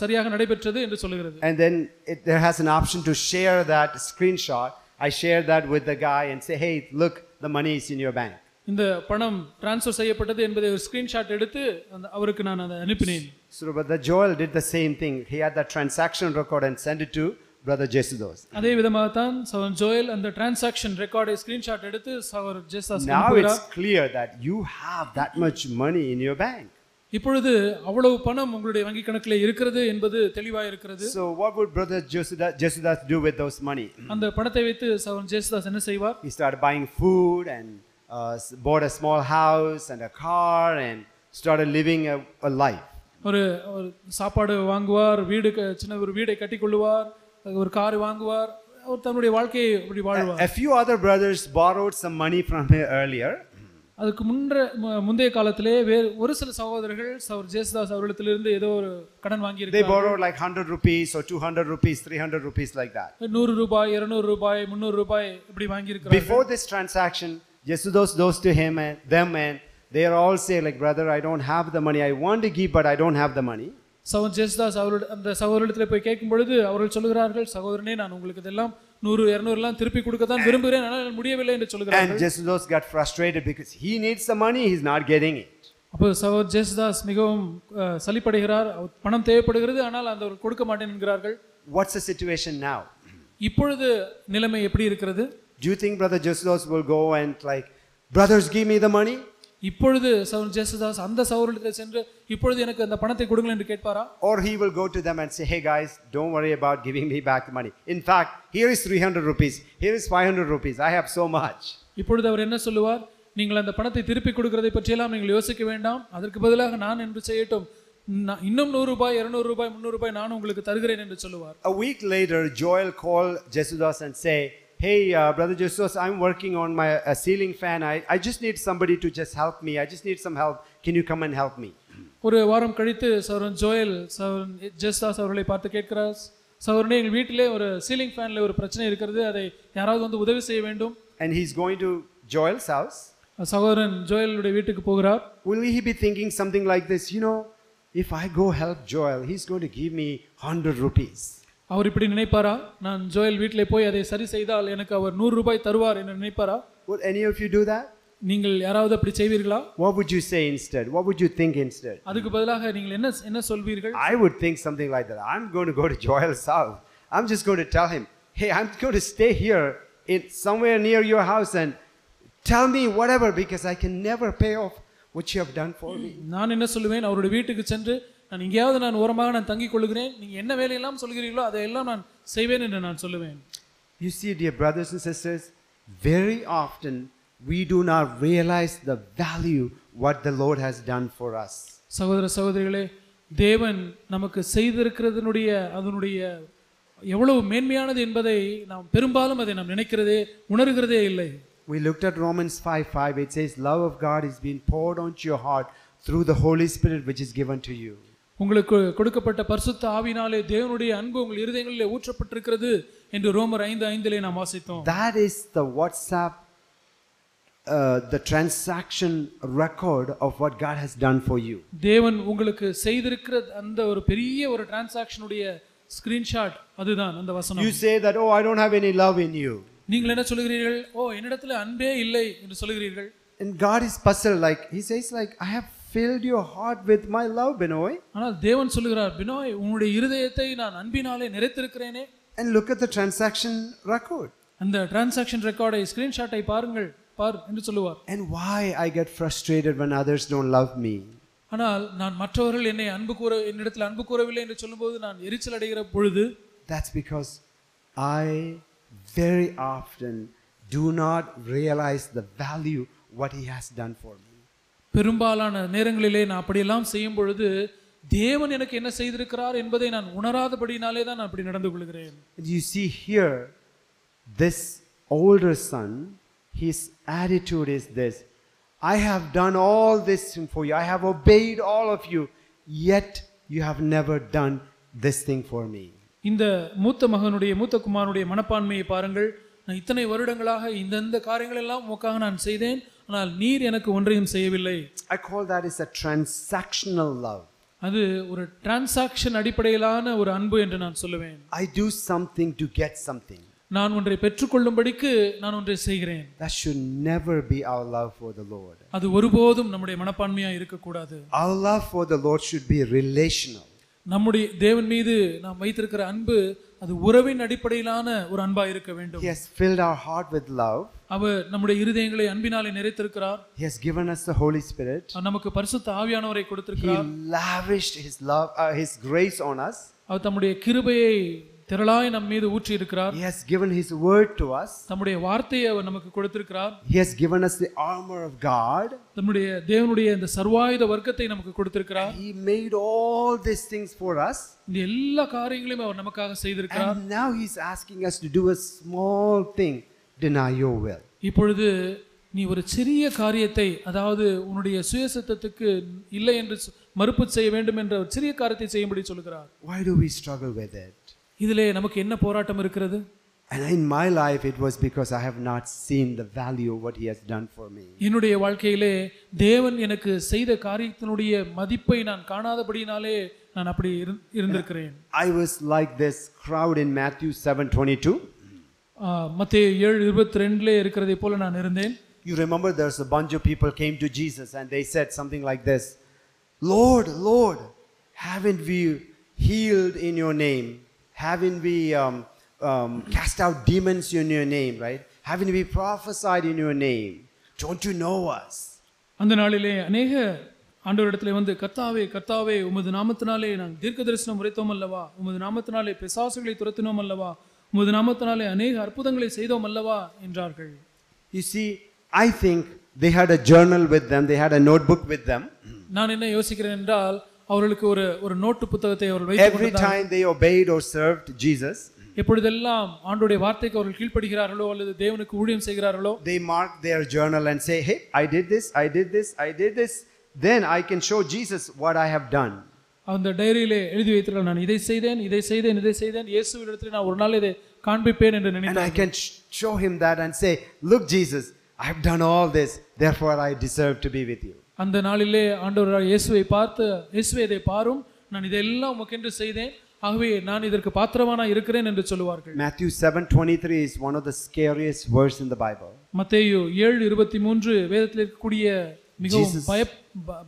சரியாக நடைபெற்றது என்று சொல்லுகிறது. And then there has an option to share that screenshot. I share that with the guy and say, hey, look, the money is in your bank. இந்த பணம் டிரான்ஸ்ஃபர் செய்யப்பட்டது என்பதை ஒரு ஸ்கிரீன்ஷாட் எடுத்து அவருக்கு நான் அதை அனுப்பினேன். So brother Joel did the same thing. He had the transaction record and sent it to brother Jesudos. அதே விதமாக தான் சகோதரன் ஜோயல் அந்த டிரான்சாக்ஷன் ரெக்கார்டை ஸ்கிரீன்ஷாட் எடுத்து சகோதரர் ஜெசுதாஸ் Now அனுப்புகிறார். it's clear that you have that much money in your bank. இப்பொழுது அவ்வளவு பணம் உங்களுடைய வங்கி கணக்கிலே இருக்கிறது என்பது தெளிவாக இருக்கிறது. So what would brother Jesudas do with those money? அந்த பணத்தை வைத்து சகோதரன் ஜெசுதாஸ் என்ன செய்வார்? He started buying food and bought a small house and a car and started living a life. ஒரு சாப்பாடு வாங்குவார், சின்ன ஒரு வீடை கட்டிக்கொள்ளுவார், ஒரு கார் வாங்குவார், அவர் தன்னுடைய வாழ்க்கையை அப்படி வாழ்வார். A few other brothers borrowed some money from him earlier. அதுக்கு முந்தைய காலத்திலே ஒரு சில சகோதரர்கள் சகோதரர் ஜெசுதாஸ் அவர்களிடத்திலிருந்து ஏதோ ஒரு கடன் வாங்கி They borrowed like 100 rupees or 200 rupees, 300 rupees like that. 100 ரூபாய், 200 ரூபாய், 300 ரூபாய் இப்படி வாங்கி இருக்கிறார்கள். Before this transaction, Jesudos goes to him and them and they are all say like, brother, I don't have the money. I want to give but I don't have the money. சகோதரன் ஜெசுதாஸ் அந்த சகோதரரிடத்தில் போய் கேட்கும் பொழுது அவர்கள் சொல்கிறார்கள், சகோதரனே நான் உங்களுக்கு இதெல்லாம் 100 200 எல்லாம் திருப்பி கொடுக்க தான் விரும்புகிறேன், ஆனால் முடியவில்லை என்று சொல்கிறார்கள். And Jesudos got frustrated because he needs the money, he's not getting it. அப்போ சகோதரர் ஜெசுதாஸ் மிகவும் சலிப்படைகிறார், பணம் தேவைப்படுகிறது ஆனால் அந்த கொடுக்க மாட்டேன் என்கிறார்கள். What's the situation now? இப்பொழுது நிலைமை எப்படி இருக்கிறது? Do you think brother Jesudos will go and like, brothers give me the money? இப்பொழுது சகோதரன் ஜெசுதாஸ் அந்த சகோதரரிடத்தில் சென்று இப்பொழுது எனக்கு அந்த பணத்தை கொடுங்கள் என்று கேட்பாரா? Or he will go to them and say, hey guys, don't worry about giving me back the money. In fact, here is 300 rupees, here is 500 rupees, I have so much. இப்பொழுது அவர் என்ன சொல்லுவார்? நீங்கள் அந்த பணத்தை திருப்பி கொடுக்கிறதை பற்றியெல்லாம் நீங்கள் யோசிக்க வேண்டாம், அதற்கு பதிலாக நான் என்று செய்யட்டும், இன்னும் 100 ரூபாய், 200 ரூபாய், 300 ரூபாய் நான் உங்களுக்கு தருகிறேன் என்று சொல்லுவார். A week later, Joel called Jesudas and say, hey brother Jesudas, I'm working on my ceiling fan. I just need somebody to just help me. I just need some help. Can you come and help me? ஒரு வாரம் கழித்து சகோதரன் ஜோயல் சகோதரன் ஜெசுதாஸ் அவர்களை பார்த்து கேட்கிறார், சகோதரனே எங்கள் வீட்டிலே ஒரு சீலிங் ஃபேன்ல ஒரு பிரச்சனை இருக்கிறது, அதை யாராவது வந்து உதவி செய்ய வேண்டும். And he's going to Joel's house. சகோதரன் ஜோயலுடைய வீட்டுக்கு போகிறார். Will he be thinking something like this? You know, if I go help Joel, he's going to give me 100 rupees. அவர் இப்படி நினைப்பாரா? நான் ஜோயல் வீட்டிலே போய் அதை சரி செய்தால் எனக்கு அவர் 100 ரூபாய் தருவார் என்று நினைப்பாரா? Would any of you do that? நீங்கள் யாராவது அப்படி செய்வீர்களா? What would you say instead? What would you think instead? அதுக்கு பதிலாக நீங்கள் என்ன சொல்வீர்கள்? I would think something like that. I'm going to go to Joel's house. I'm just going to tell him, hey, I'm going to stay here in somewhere near your house and tell me whatever because I can never pay off what you have done for me. நான் என்ன சொல்லுவேன்? அவருடைய வீட்டுக்கு சென்று நான் எங்கேயாவது நான் ஓரமாக நான் தங்கிக் கொள்கிறேன், நீங்க என்ன வேலையெல்லாம் சொல்கிறீர்களோ அதையெல்லாம் நான் செய்வேன் என்று நான் சொல்லுவேன். You see, dear brothers and sisters, very often we do not realize the value what the Lord has done for us. சகோதர சகோதரிகளே, தேவன் நமக்கு செய்திருக்கிறதனுடைய அதனுடைய எவ்வளவு மேன்மையானது என்பதை நாம் பெரும்பாலும் அதை நாம் உணர்கிறதே இல்லை. We looked at Romans 5:5. It says, love of God is being poured onto your heart through the Holy Spirit which is given to you. உங்களுக்கு கொடுக்கப்பட்ட பரிசுத்த ஆவியினாலே தேவனுடைய அன்பு உங்கள் இருதயங்களிலே ஊற்றப்பட்டிருக்கிறது என்று ரோமர் 5:5 நாம் வாசித்தோம். That is the WhatsApp the transaction record of what God has done for you. தேவன் உங்களுக்கு செய்திருக்கிற அந்த ஒரு பெரிய ஒரு டிரான்சாக்ஷனுடைய ஸ்கிரீன்ஷாட் அதுதான் அந்த வசனம். You say that, oh, I don't have any love in you. நீங்கள் என்ன சொல்கிறீர்கள்? ஓ, என்னிடத்தில் அன்பே இல்லை என்று சொல்கிறீர்கள். And God is puzzled, like he says, like, I have filled your heart with my love, Binoy. ஆனால் தேவன் சொல்கிறார், பினோய் உன்னுடைய இருதயத்தை நான் அன்பினாலே நிறைத்திருக்கிறேனே. And look at the transaction record. அந்த டிரான்சாக்ஷன் ரெக்கார்டை ஸ்கிரீன்ஷாட்டை பார் என்று சொல்லுவார். And why I get frustrated when others don't love me? ஆனால் நான் மற்றவர்கள் என்னிடத்தில் அன்பு கூறவில்லை என்று சொல்லும்போது நான் எரிச்சல் அடைகிற பொழுது, that's because I very often do not realize the value what he has done for me. பெரும்பாலான நேரங்களிலே நான் அப்படியெல்லாம் செய்யும் பொழுது தேவன் எனக்கு என்ன செய்திருக்கிறார் என்பதை நான் உணராதபடினாலே தான் நான் அப்படி நடந்து கொள்கிறேன். You see here, this older son, his attitude is this: I have done all this for you, I have obeyed all of you, yet you have never done this thing for me. இந்த மூத்த குமாரனுடைய மனப்பான்மையை பாருங்கள். நான் இத்தனை வருடங்களாக இந்த காரியங்கள் எல்லாம் உமக்காக நான் செய்தேன், ஆனால் நீர் எனக்கு ஒன்றையும் செய்யவில்லை. I call that is a transactional love. அது ஒரு டிரான்சாக்ஷன் அடிப்படையிலான ஒரு அன்பு என்று நான் சொல்லுவேன். I do something to get something. நான் ஒன்றை பெற்றுக்கொள்ளும்படிக்கு நான் ஒன்றை செய்கிறேன். That should never be our love for the Lord. அது ஒருபோதும் நம்முடைய மனப்பான்மையா இருக்கக்கூடாது. Our love for the Lord should be relational. நம்முடைய தேவன் மீது நாம் வைத்திருக்கிற அன்பு அது உறவின் அடிப்படையிலான ஒரு அன்பா இருக்க வேண்டும். He has filled our heart with love. அவர் நம்முடைய இருதயங்களை அன்பினாலே நிறைத்திருக்கிறார். He has given us the Holy Spirit. நமக்கு பரிசுத்த ஆவியானவரை கொடுத்திருக்கிறார். He lavished his love, his grace on us. அவர் தம்முடைய கிருபையை திரளாய் நம் மீது ஊற்றி இருக்கிறார். He has given his word to us. தம்முடைய வார்த்தையை அவர் நமக்கு கொடுத்திருக்கிறார். He has given us the armor of God. நம்முடைய தேவனுடைய இந்த சர்வாயுத வர்க்கத்தை நமக்கு கொடுத்திருக்கிறார். He made all these things for us. இந்த எல்லா காரியங்களையும் அவர் நமக்காக செய்திருக்கிறார். And now he is asking us to do a small thing, deny your will. இப்பொழுது நீ ஒரு சிறிய காரியத்தை, அதாவது உன்னுடைய சுயசித்தத்துக்கு இல்லை என்று மறுப்பு செய்ய வேண்டும் என்ற ஒரு சிறிய காரியத்தை செய்யும்படி சொல்கிறார். Why do we struggle with it? இதிலே நமக்கு என்ன போராட்டம் இருக்கிறது? And in my life it was because I have not seen the value of what he has done for me. என்னுடைய வாழ்க்கையிலே தேவன் எனக்கு செய்த காரியத்தினுடைய மதிப்பை நான் காணாதபடியினாலே நான் அப்படி இருந்திருக்கிறேன். I was like this crowd in Matthew 7:22. மத்தேயு 7:22 இருக்கிறதை போல நான் இருந்தேன். You remember there's a bunch of people came to Jesus and they said something like this, Lord, Lord, haven't we healed in your name? Haven't we cast out demons in your name, right? Haven't we prophesied in your name? Don't you know us? அந்த நாளிலே अनेக ஆண்டவரிடத்திலே வந்து கர்த்தாவே கர்த்தாவே உமது நாமத்தினாலே நான் தீர்க்கதரிசனம் உரைத்தோம் அல்லவா, உமது நாமத்தினாலே பிசாசுகளை துரத்தினோம் அல்லவா, உமது நாமத்தினாலே अनेக அற்புதங்களை செய்தோம் அல்லவா என்றார்கள். You see, I think they had a journal with them, they had a notebook with them. நான் என்ன யோசிக்கிறேன் என்றால் அவர்களுக்கு ஒரு நோட்டு புத்தகத்தை அவர்கள் வைத்திருந்தார்கள். Every time they obeyed or served Jesus, எப்பொழுதெல்லாம் ஆண்டவருடைய வார்த்தைக்கு அவர்கள் கீழ்ப்படிகிறார்களோ அல்லது தேவனுக்கு ஊழியம் செய்கிறார்களோ, they mark their journal and say, hey, I did this, I did this, I did this, then I can show Jesus what I have done. அந்த டைரியிலே எழுதி வைத்திருக்கிறார், நான் இதை செய்தேன் இதை செய்தேன் இதை செய்தேன், இயேசுவிடத்தில் நான் ஒரு நாள் இதை காண்பிப்பேன் என்று நினைத்தார். And I can show him that and say, look Jesus, I have done all this, therefore I deserve to be with you. அந்த நாளிலே ஆண்டவர் இயேசுவை பார்த்து, இயேசுவே இதை பாரும், நான் இதெல்லாம் உமக்கென்று செய்தேன், ஆகவே நான் இதற்கு பாத்திரமானா இருக்கிறேன் என்று சொல்வார்கள். Matthew 7:23 is one of the scariest verse in the Bible. மத்தேயு 7:23 வேதத்தில் இருக்கக்கூடிய மிகவும்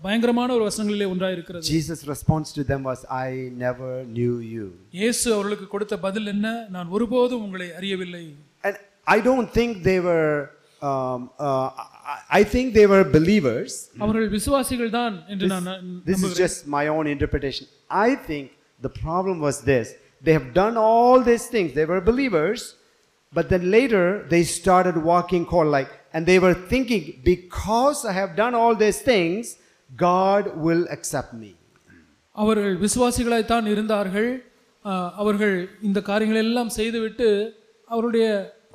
பயங்கரமான ஒரு வசனங்களிலே ஒன்றாய் இருக்கிறது. Jesus' response to them was, I never knew you. இயேசு அவர்களுக்கு கொடுத்த பதில் என்ன? நான் ஒருபோதும் உங்களை அறியவில்லை. And I don't think they were I think they were believers. அவர்கள் விசுவாசிகள் தான் என்று நான் This is just my own interpretation. I think the problem was this. They have done all these things. They were believers, but then later they started walking cold like, and they were thinking, because I have done all these things, God will accept me. அவர்கள் விசுவாசிகளாய் தான் இருந்தார்கள். அவர்கள் இந்த காரியங்களை எல்லாம் செய்துவிட்டு அவருடைய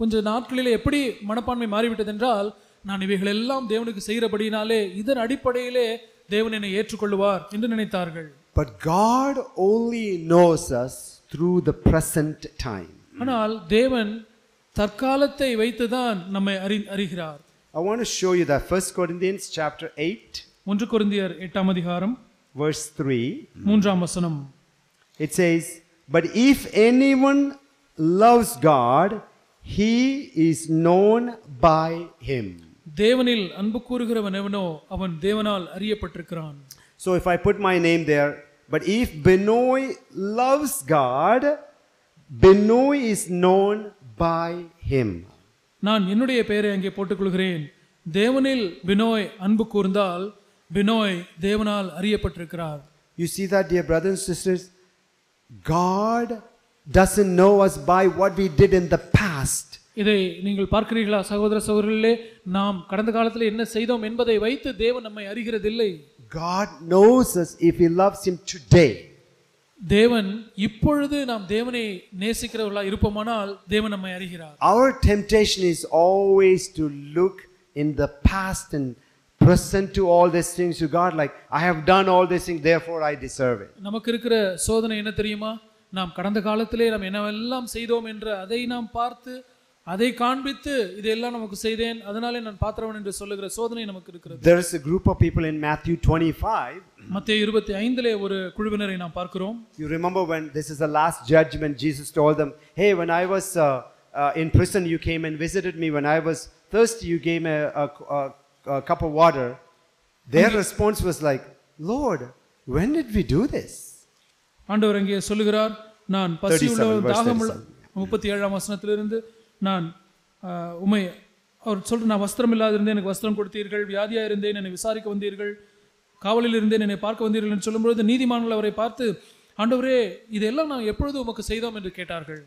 கொஞ்ச நாட்களிலே எப்படி மனப்பான்மை மாறிவிட்டது என்றால், நான் இவைகள் எல்லாம் தேவனுக்கு செய்கிறபடினாலே இதன் அடிப்படையிலே தேவன் என்னை ஏற்றுக்கொள்வார் என்று நினைத்தார்கள். But God only knows us through the present time. ஆனால் தேவன் தற்காலத்தை வைத்துதான் நம்மை அறிகிறார். I want to show you that 1 Corinthians chapter 8 1 கொரிந்தியர் 8ஆம் அதிகாரம் verse 3. 3ஆம் வசனம். It says, but if anyone loves God, he is known by him. தேவனில் அன்பு கூறுகிறவன் எவனோ அவன் தேவனால் அறியப்பட்டிருக்கிறான். So if I put my name there, but if Benoy loves God, Benoy is known by him. நான் என்னுடைய பெயரை அங்கே போட்டுக்கொள்கிறேன். தேவனில் பினோய் அன்பு கூர்ந்தால் பினோய் தேவனால் அறியப்பட்டிருக்கிறார். You see that, dear brothers and sisters? God doesn't know us by what we did in the past. இதை நீங்கள் பார்க்கிறீர்களா சகோதர சகோதரிகளே? நாம் கடந்த காலத்தில் என்ன செய்தோம் என்பதை வைத்து தேவன் நம்மை அறிகிறதில்லை. God knows us if he loves him today. தேவன் இப்பொழுது நாம் தேவனை நேசிக்கிறவர்களா இருப்போமானால் தேவன் நம்மை அறிகிறார். Our temptation is always to look in the past and present to all these things to God, like I have done all these things, therefore I deserve it. நமக்கு இருக்கிற சோதனை என்ன தெரியுமா? நாம் கடந்த காலத்திலே நாம் என்னவெல்லாம் செய்தோம் என்று அதை நாம் பார்த்து அதை காண்பித்து இதெல்லாம் நமக்கு செய்தேன் அதனாலே நான் பாத்திரவன் என்று சொல்லுகிற சோதனை நமக்கு இருக்கிறது. There is a group of people in Matthew 25. மத்தேயு 25லே ஒரு குழுவினரை நாம் பார்க்கிறோம். You remember when this is the last judgment, Jesus told them, hey, when I was in prison you came and visited me. When I was thirsty, you gave me a cup of water. Their response was like, Lord, when did we do this? ஆண்டவர் அங்கே சொல்லுகிறார், நான் பசியுள்ள தாகமுள்ள 37ஆம் வசனத்திலிருந்து நான் உம்மை அவர் சொல்ற, நான் வஸ்திரம் இல்லாதிருந்தேன், எனக்கு வஸ்திரம் கொடுத்தீர்கள், வியாதியா இருந்தேன், என்னை விசாரிக்க வந்தீர்கள், காவலில் இருந்தேன், என்னை பார்க்க வந்தீர்கள் என்று சொல்லும்போது நீதிமான்கள் அவரை பார்த்து, ஆண்டவரே இதெல்லாம் நான் எப்பொழுது உமக்கு செய்தோம் என்று கேட்டார்கள்.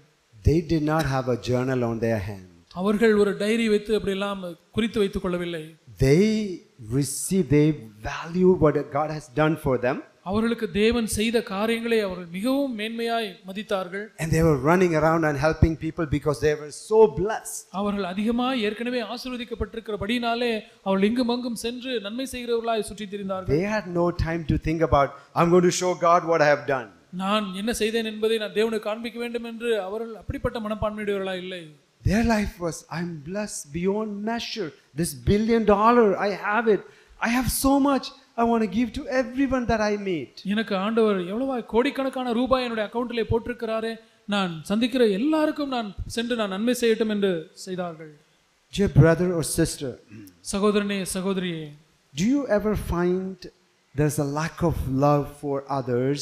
They did not have a journal on their hand. அவர்கள் ஒரு டைரி வைத்து அப்படி எல்லாம் குறித்து வைத்துக் கொள்ளவில்லை. They value what God has done for them. அவர்களுக்கு தேவன் செய்த காரியங்களை அவர்கள் மிகவும் மேன்மையாய் மதித்தார்கள். And they were running around and helping people because they were so blessed. அவர்கள் அதிகமாக ஏற்கனவே ஆசீர்வதிக்கப்பட்டிருக்கிறபடினாலே அவர்கள் இங்கும் அங்கும் சென்று நன்மை செய்கிறவர்களாய் சுற்றித் திரிந்தார்கள். They had no time to think about, I'm going to show God what I have done. நான் என்ன செய்தேன் என்பதை நான் தேவனுக்கு காண்பிக்க வேண்டும் என்று அவர்கள் அப்படிப்பட்ட மனப்பான்மையுடையவர்களாய் இல்லை. Their life was, I'm blessed beyond measure. This $1 billion, I have it. I have so much. I want to give to everyone that I meet. எனக்கு ஆண்டவர் எவ்வளவு கோடிக்கணக்கான ரூபாய் என்னுடைய அக்கவுண்டிலே போட்டிருக்கிறாரே, நான் சந்திக்கிற எல்லாருக்கும் நான் சென்று நான் நன்மை செய்யட்டும் என்று செய்தார்கள். Dear brother or sister, சகோதரனே சகோதரியே, do you ever find there's a lack of love for others?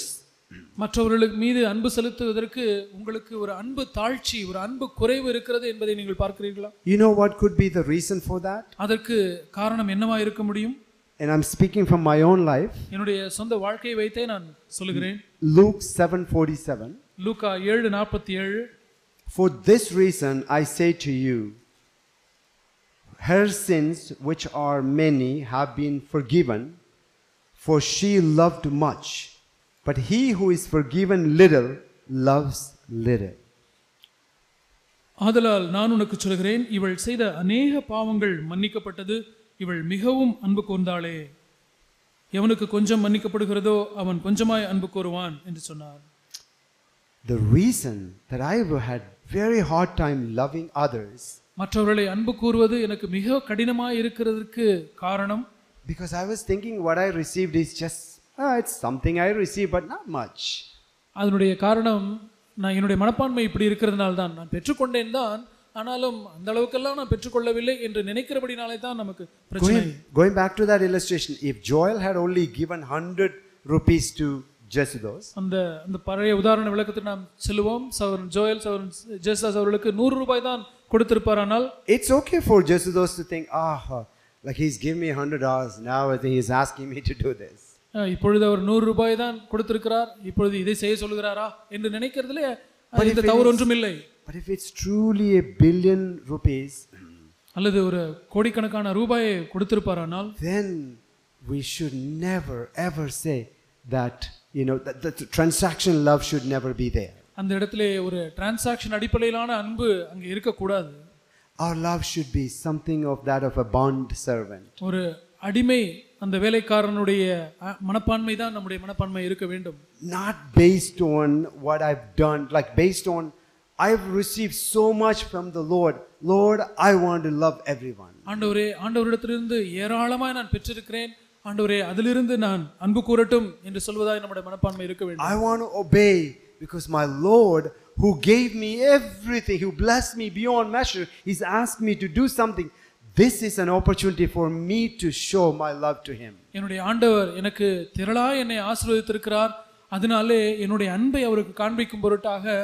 மற்றவர்களுக்கு மீது அன்பு செலுத்துவதற்கு உங்களுக்கு ஒரு அன்பு தாழ்ச்சி, ஒரு அன்பு குறைவு இருக்கிறது என்பதை நீங்கள் பார்க்கிறீர்களா? You know what could be the reason for that? அதற்கு காரணம் என்னவா இருக்க முடியும்? And I'm speaking from my own life. என்னுடைய சொந்த வாழ்க்கையை வைத்தே நான் சொல்லுகிறேன். Luke 7:47. Luca 7:47. For this reason I say to you, her sins, which are many, have been forgiven, for she loved much. But he who is forgiven little loves little. ஆதலால் நான் உனக்கு சொல்கிறேன், இவள் செய்த அநேக பாவங்கள் மன்னிக்கப்பட்டது, இவள் மிகவும் அன்பு கூர்ந்தாளே. எவனுக்கு கொஞ்சம் மன்னிக்கப்படுகிறதோ அவன் கொஞ்சமாய் அன்பு கூறுவான் என்று சொன்னார். The reason that I had very hard time loving others, மற்றவர்களை அன்பு கூறுவது எனக்கு மிக கடினமாய் இருக்கிறதுக்கு காரணம், because I was thinking what I received is just it's something I received but not much. அதனுடைய காரணம், நான் என்னுடைய மனப்பான்மை இப்படி இருக்கிறதுனால தான், நான் பெற்றுக்கொண்டேன் தான், ஆனாலும் அந்த அளவுக்கெல்லாம் நான் பெற்றுக்கொள்ளவில்லை என்று நினைக்கிறபடினாலே தான் நமக்கு பிரச்சனை. Going back to that illustration, if Joel had only given 100 rupees to Jesidos, அந்த பழைய உதாரண விளக்கத்துக்கு நாம் செல்லுவோம். சகோதரன் ஜோயல், சகோதரன் ஜெசிதாஸ் அவர்களுக்கு 100 ரூபாய் தான் கொடுத்திருப்பாரானால், it's okay for Jesidos to think, like he's giving me $100, now I think he's asking me to do this. இப்பொழுது அவர் 100 ரூபாய் தான் கொடுத்திருக்கிறார், இப்பொழுது இதை செய்ய சொல்கிறாரா என்று நினைக்கிறதுல இந்த தவறு ஒன்றும் இல்லை. But if it's truly $1 billion rupees, அல்லது ஒரு கோடிக்கணக்கான ரூபாயை கொடுத்திருப்பாரானால், then we should never ever say that, that the transaction love should never be there. அந்த இடத்திலே ஒரு டிரான்சாக்ஷன் அடிப்படையிலான அன்பு அங்கே இருக்க கூடாது. Our love should be something of that of a bond servant. ஒரு அடிமை, அந்த வேலைக்காரனுடைய மனப்பான்மை தான் நம்முடைய மனப்பான்மை இருக்க வேண்டும். Not based on what I've done, like based on I've received so much from the Lord. Lord, I want to love everyone. ஆண்டவரே, ஆண்டவரிடத்திலிருந்து ஏராளமாய் நான் பெற்றிருக்கிறேன், ஆண்டவரே அதிலிருந்து நான் அன்பு கூறட்டும் என்று சொல்வதாய் நம்முடைய மனப்பான்மை இருக்க வேண்டும். I want to obey because my Lord who gave me everything, who blessed me beyond measure, he's asked me to do something. This is an opportunity for me to show my love to him. என்னுடைய ஆண்டவர் எனக்கு திரளாய் என்னை ஆசீர்வதித்திருக்கிறார், அதனாலே என்னுடைய அன்பை அவருக்கு காண்பிக்கும் பொருட்டாக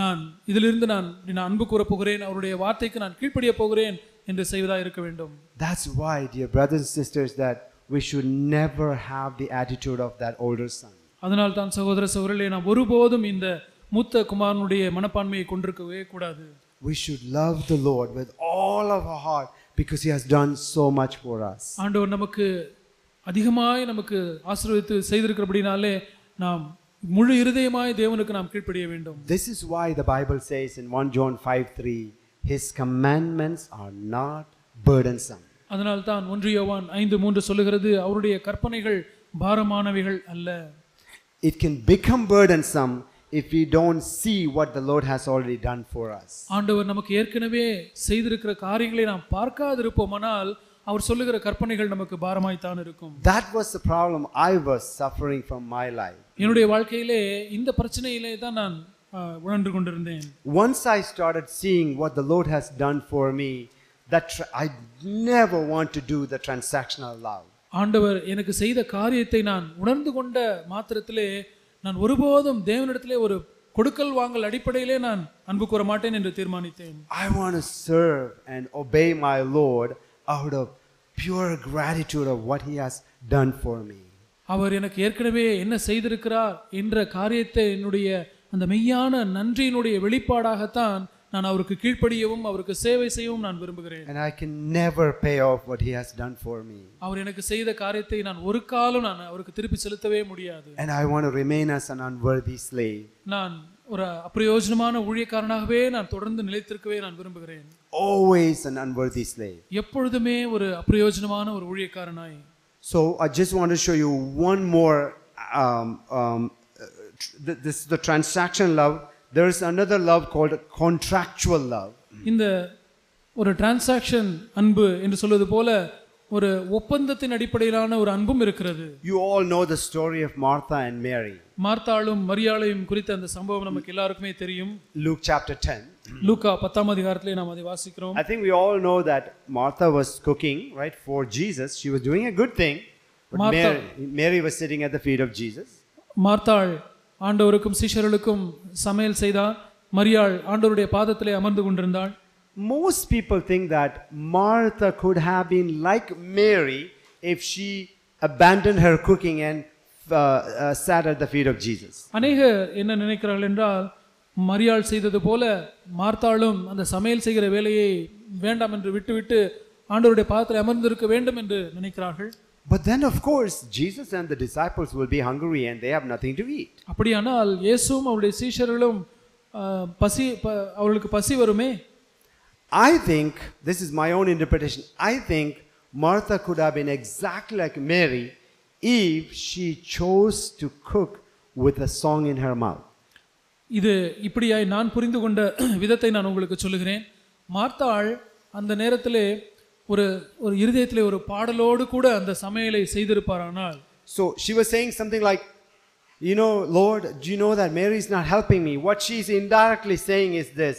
நான் இதிலிருந்து நான் அன்பு கூற போகிறேன், அவருடைய வார்த்தைக்கு நான் கீழ்ப்படிய போகிறேன் என்று செய்வதாக இருக்க வேண்டும். That's why, dear brothers and sisters, that we should never have the attitude of that older son. அதனால் தான் சகோதர சகோதரிகளே, நாம் ஒருபோதும் இந்த மூத்த குமாரனுடைய மனப்பான்மையை கொண்டிருக்கவே கூடாது. We should love the Lord with all of our heart because he has done so much for us. ஆண்டவர் நமக்கு அதிகமாய் நமக்கு ஆசீர்வதித்து செய்திருக்கிறபடினாலே நாம் முழு இருதயமாய் தேவனுக்கு நாம் கீழ்ப்படிய வேண்டும். This is why the Bible says in 1 John 5:3, his commandments are not burdensome. அதனால் தான் 1 யோவான் 5:3 சொல்லுகிறது, அவருடைய கற்பனைகள் பாரமானவைகள் அல்ல. It can become burdensome if we don't see what the Lord has already done for us. ஆண்டவர் நமக்கு ஏற்கனவே செய்திருக்கிற காரியங்களை நாம் பார்க்காதிருப்போமானால் அவர் சொல்லுகிற கற்பனைகள் நமக்கு பாரமாய் தான் இருக்கும். That was the problem I was suffering from my life. என்னுடைய வாழ்க்கையிலே இந்த பிரச்சனையிலே தான் நான் உணர்ந்து கொண்டிருந்தேன். Once I started seeing what the Lord has done for me, I never want to do the transactional love. ஆண்டவர் எனக்கு செய்த காரியத்தை நான் உணர்ந்து கொண்ட மாத்திரத்திலே நான் ஒருபோதும் தேவனிடத்திலே ஒரு கொடுக்கல் வாங்கல் அடிப்படையிலே நான் அன்பு கூற மாட்டேன் என்று தீர்மானித்தேன். I want to serve and obey my Lord out of pure gratitude of what he has done for me. அவர் எனக்கு ஏற்கனவே என்ன செய்திருக்கிறார் என்ற காரியத்தை என்னுடைய அந்த மெய்யான நன்றியினுடைய வெளிப்பாடாகத்தான் நான் அவருக்கு கீழ்ப்படியவும் அவருக்கு சேவை செய்யவும் நான் விரும்புகிறேன். And I can never pay off what he has done for me. அவர் எனக்கு செய்த காரியத்தை நான் ஒரு காலம் நான் அவருக்கு திருப்பி செலுத்தவே முடியாது. And I want to remain as an unworthy slave. நான் ஒரு அப்பிரயோஜனமான ஊழியக்காரனாகவே நான் தொடர்ந்து நிலைத்திருக்கவே நான் விரும்புகிறேன். Always an unworthy slave. எப்பொழுதுமே ஒரு அப்பிரயோஜனமான ஒரு ஊழியக்காரனாய். So I just want to show you one more this is the transaction love. There is another love called contractual love. இந்த ஒரு டிரான்சாக்ஷன் அன்பு என்று சொல்வது போல ஒரு ஒப்பந்தத்தின் அடிப்படையிலான ஒரு அன்பும் இருக்கிறது. You all know the story of Martha and Mary. மார்த்தாளும் மரியாளையும் குறித்த அந்த சம்பவம் நமக்கு எல்லாருக்குமே தெரியும். Luke chapter 10. லூக்கா 10ஆம் அதிகாரத்திலே நாம் அதை வாசிக்கிறோம். I think we all know that Martha was cooking, right, for Jesus. She was doing a good thing. But Mary was sitting at the feet of Jesus. மார்த்தாள் ஆண்டவருக்கும் சீஷர்களுக்கும் சமையல் செய்தாள். மரியாள் ஆண்டவருடைய பாதத்திலே அமர்ந்து கொண்டிருந்தாள். Most people think that Martha could have been like Mary if she abandoned her cooking and sat at the feet of Jesus. அநேகர் என்ன நினைக்கிறார்கள் என்றால் மரியாள் செய்தது போல மார்த்தாளும் அந்த சமையல் செய்கிற வேலையை வேண்டாம் என்று விட்டுவிட்டு ஆண்டவருடைய பாதத்தில் அமர்ந்திருக்க வேண்டும் என்று நினைக்கிறார்கள். But then of course Jesus and the disciples will be hungry and they have nothing to eat. அப்படியானால் இயேசுவும் அவருடைய சீஷர்களும் அவர்களுக்கு பசி வருமே. I think, this is my own interpretation, I think Martha could have been exactly like Mary if she chose to cook with a song in her mouth. இது இப்படியாய் நான் புரிந்து கொண்ட விதத்தை நான் உங்களுக்கு சொல்லுகிறேன். மார்த்தாள் அந்த நேரத்திலே ஒரு இருதயத்திலே ஒரு பாடலோடு கூட அந்த சமையலை செய்திருப்பாரானால். So she was saying something like, you know, Lord, do you know that Mary is not helping me? What she's indirectly saying is this: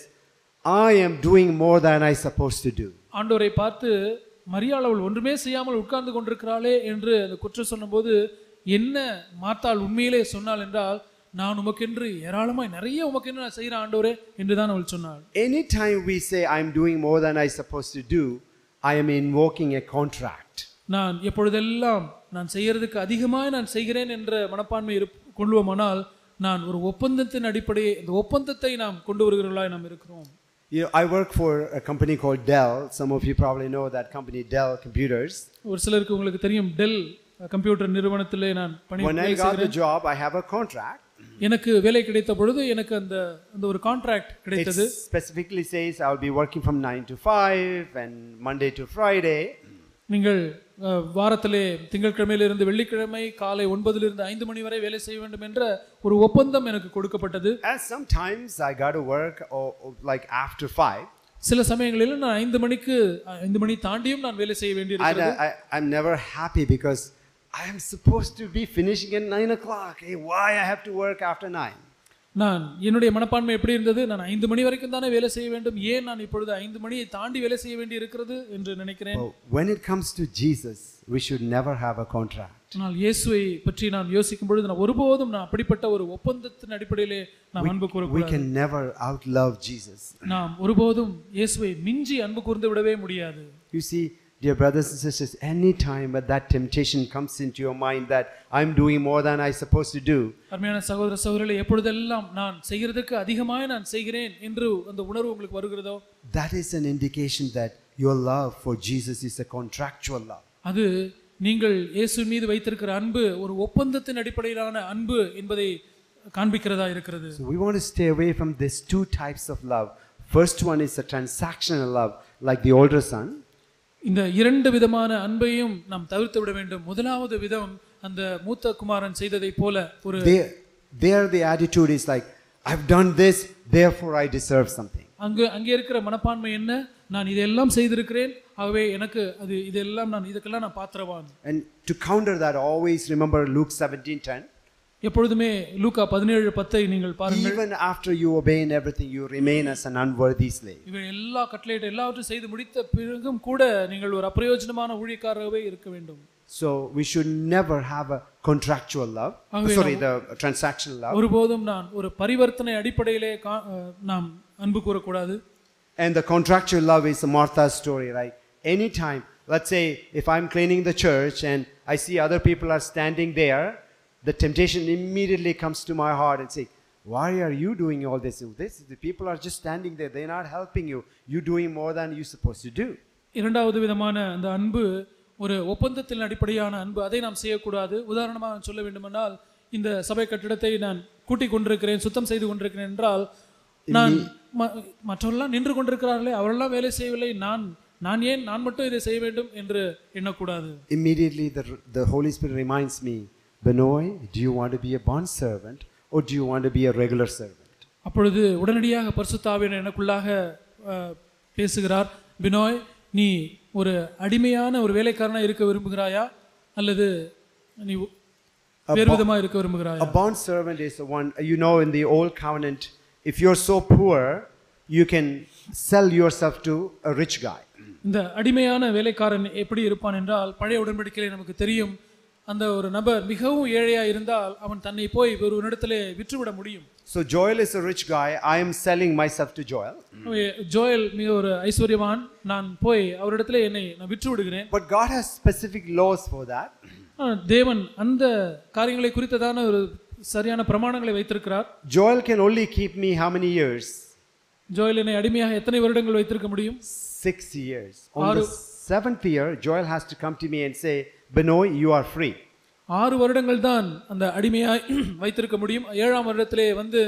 I am doing more than I supposed to do. ஆண்டவரை பார்த்து மரியாள் அவள் ஒன்றுமே செய்யாமல் உட்கார்ந்து கொண்டிருக்கிறாளே என்று அந்த குற்றம் சொன்னபோது என்ன மார்த்தாள் உண்மையிலே சொன்னாள் என்றால், நான் உமக்கென்று ஏராளமாய் நிறைய உமக்கென்று நான் செய்கிறேன் ஆண்டவரே என்று தான் அவள் சொன்னாள். Anytime we say I am doing more than I supposed to do, I am invoking a contract. நான் எப்பொழுதெல்லாம் நான் செய்யறதுக்கு அதிகமாக நான் செய்கிறேன் என்ற மனப்பான்மை கொள்வோமானால் நான் ஒரு ஒப்பந்தத்தின் அடிப்படையை இந்த ஒப்பந்தத்தை நாம் கொண்டு வருகிறவர்களாய் நாம் இருக்கிறோம். You know, I work for a company called Dell. Some of you probably know that company, Dell Computers. ஒரு சிலருக்கு உங்களுக்கு தெரியும் டெல் கம்ப்யூட்டர் நிறுவனத்திலே நான் When I got the job, I have a contract. எனக்கு வேலை கிடைத்த பொழுது எனக்கு அந்த ஒரு கான்ட்ராக்ட் கிடைத்தது. It specifically says I will be working from 9 to 5 and Monday to Friday. நீங்கள் வாரத்திலே திங்கட்கிழமையிலிருந்து வெள்ளிக்கிழமை காலை 9 லிருந்து 5 மணி வரை வேலை செய்ய வேண்டும் என்ற ஒரு ஒப்பந்தம் எனக்கு கொடுக்கப்பட்டது. And sometimes I got to work like after 5. சில சமயங்களில் நான் 5 மணி தாண்டியும் நான் வேலை செய்ய வேண்டியிருக்கிறது. I'm never happy because I am supposed to be finishing at 9 o'clock. Hey, why I have to work after 9? நான் என்னுடைய மனப்பான்மை எப்படி இருந்தது, நான் 5 மணி வரைக்கும் தானே வேலை செய்ய வேண்டும், ஏன் நான் இப்பொழுது 5 மணியை தாண்டி வேலை செய்ய வேண்டி இருக்கிறது என்று நினைக்கிறேன். When it comes to Jesus, we should never have a contract. ஆனால் இயேசுவை பற்றி நான் யோசிக்கும் பொழுது நான் ஒருபோதும் நான் அப்படிப்பட்ட ஒரு ஒப்பந்தத்தின் அடிப்படையிலே நாம் அன்பு கூறக்கூடாது. We can never outlove Jesus. நாம் ஒருபோதும் இயேசுவை மிஞ்சி அன்பு கூர்ந்து விடவே முடியாது. You see, dear brothers and sisters, any time that temptation comes into your mind that I'm doing more than I supposed to do, அருமையான சகோதர சகோதரிகளே, எப்பொழுதெல்லாம் நான் செய்கிறதுக்கு அதிகமாக நான் செய்கிறேன் என்று அந்த உணர்வு உங்களுக்கு வருகிறதோ, that is an indication that your love for Jesus is a contractual love. அது நீங்கள் இயேசு மீது வைத்திருக்கிற அன்பு ஒரு ஒப்பந்தத்தின் அடிப்படையிலான அன்பு என்பதை காண்பிக்கிறதா இருக்கிறது. So we want to stay away from these two types of love. First one is a transactional love, like the older son. இந்த இரண்டு விதமான அன்பையும் நாம் தவிர்த்து விட வேண்டும். முதலாவது விதம் அந்த மூத்த குமாரன் செய்ததை போல ஒரு there the attitude is like, I've done this, therefore I deserve something. அங்கே இருக்கிற மனப்பான்மை என்ன, நான் இதெல்லாம் செய்திருக்கிறேன், ஆகவே எனக்கு அது இதெல்லாம் நான் இதுக்கெல்லாம் நான் பாத்திரவான். And to counter that, always remember Luke 17:10. எப்பொழுதுமே லூக்கா 17:10 நீங்கள் பாருங்கள். Even after you obey in everything, you remain as an unworthy slave. இவை எல்லா கட்டளையிட்ட எல்லாவற்றையும் செய்து முடித்த பிறகும் கூட நீங்கள் ஒரு அப்பிரயோஜனமான ஊழியக்காரராகவே இருக்க வேண்டும். So we should never have a contractual love. The transactional love. ஒருபோதும் நான் ஒரு பரிவர்த்தனை அடிப்படையிலே நாம் அன்பு கூறக்கூடாது. And the contractual love is Martha's story, right? Anytime, let's say if I'm cleaning the church and I see other people are standing there, the temptation immediately comes to my heart and say, why are you doing all this? The people are just standing there, they're not helping you. You're doing more than you're supposed to do. இரண்டாவது விதமான அந்த அன்பு ஒரு ஒப்பந்தத்தின் அடிப்படையான அன்பு. அதை நாம் செய்யக்கூடாது. உதாரணமாக சொல்ல வேண்டுமென்றால், இந்த சபை கட்டிடத்தை நான் கூட்டிக் கொண்டிருக்கிறேன், சுத்தம் செய்து கொண்டிருக்கிறேன் என்றால், நான் மற்றவர்களெல்லாம் நின்று கொண்டிருக்கிறார்களே, அவரெல்லாம் வேலை செய்யவில்லை, நான் மட்டும் இதை செய்ய வேண்டும் என்று எண்ணக்கூடாது. Immediately the Holy Spirit reminds me, Benoy, do you want to be a bond servant or do you want to be a regular servant? அப்பொழுது உடனடியாக பரிசுத்த ஆவியானவர் எனக்குள்ளாக பேசுகிறார். பினோய், நீ ஒரு அடிமையான ஒரு வேலைக்காரனா இருக்க விரும்புகிறாயா அல்லது நீ வேறு விதமா இருக்க விரும்புகிறாயா? A bond servant is the one, in the old covenant, if you're so poor, you can sell yourself to a rich guy. இந்த அடிமையான வேலைக்காரன் எப்படி இருப்பான் என்றால், பழைய உடன்படிக்கையிலே நமக்கு தெரியும், அந்த ஒரு நபர் மிகவும் ஏழையா இருந்தால் அவன் தன்னை போய் ஒரு இடத்திலே விற்றுவிட முடியும். So Joel is a rich guy. I am selling myself to Joel. Joel மிக ஒரு ஐஸ்வர்யவான், நான் போய் அவரிடத்திலே என்னை நான் விற்று விடுகிறேன். But God has specific laws for that. தேவன் அந்த காரியங்களை குறித்ததான ஒரு சரியான பிரமாணங்களை வைத்திருக்கிறார். Joel can only keep me how many years? Joel என்னை அடிமையாக எத்தனை வருடங்கள் வைத்திருக்க முடியும்? 6 years. On the 7th year, Joel has to come to me and say, Benoy, you are free. 6 வருடங்கள் தான் அந்த அடிமையாய் வைத்திருக்க முடியும். 7ஆம் வருடத்திலே வந்து,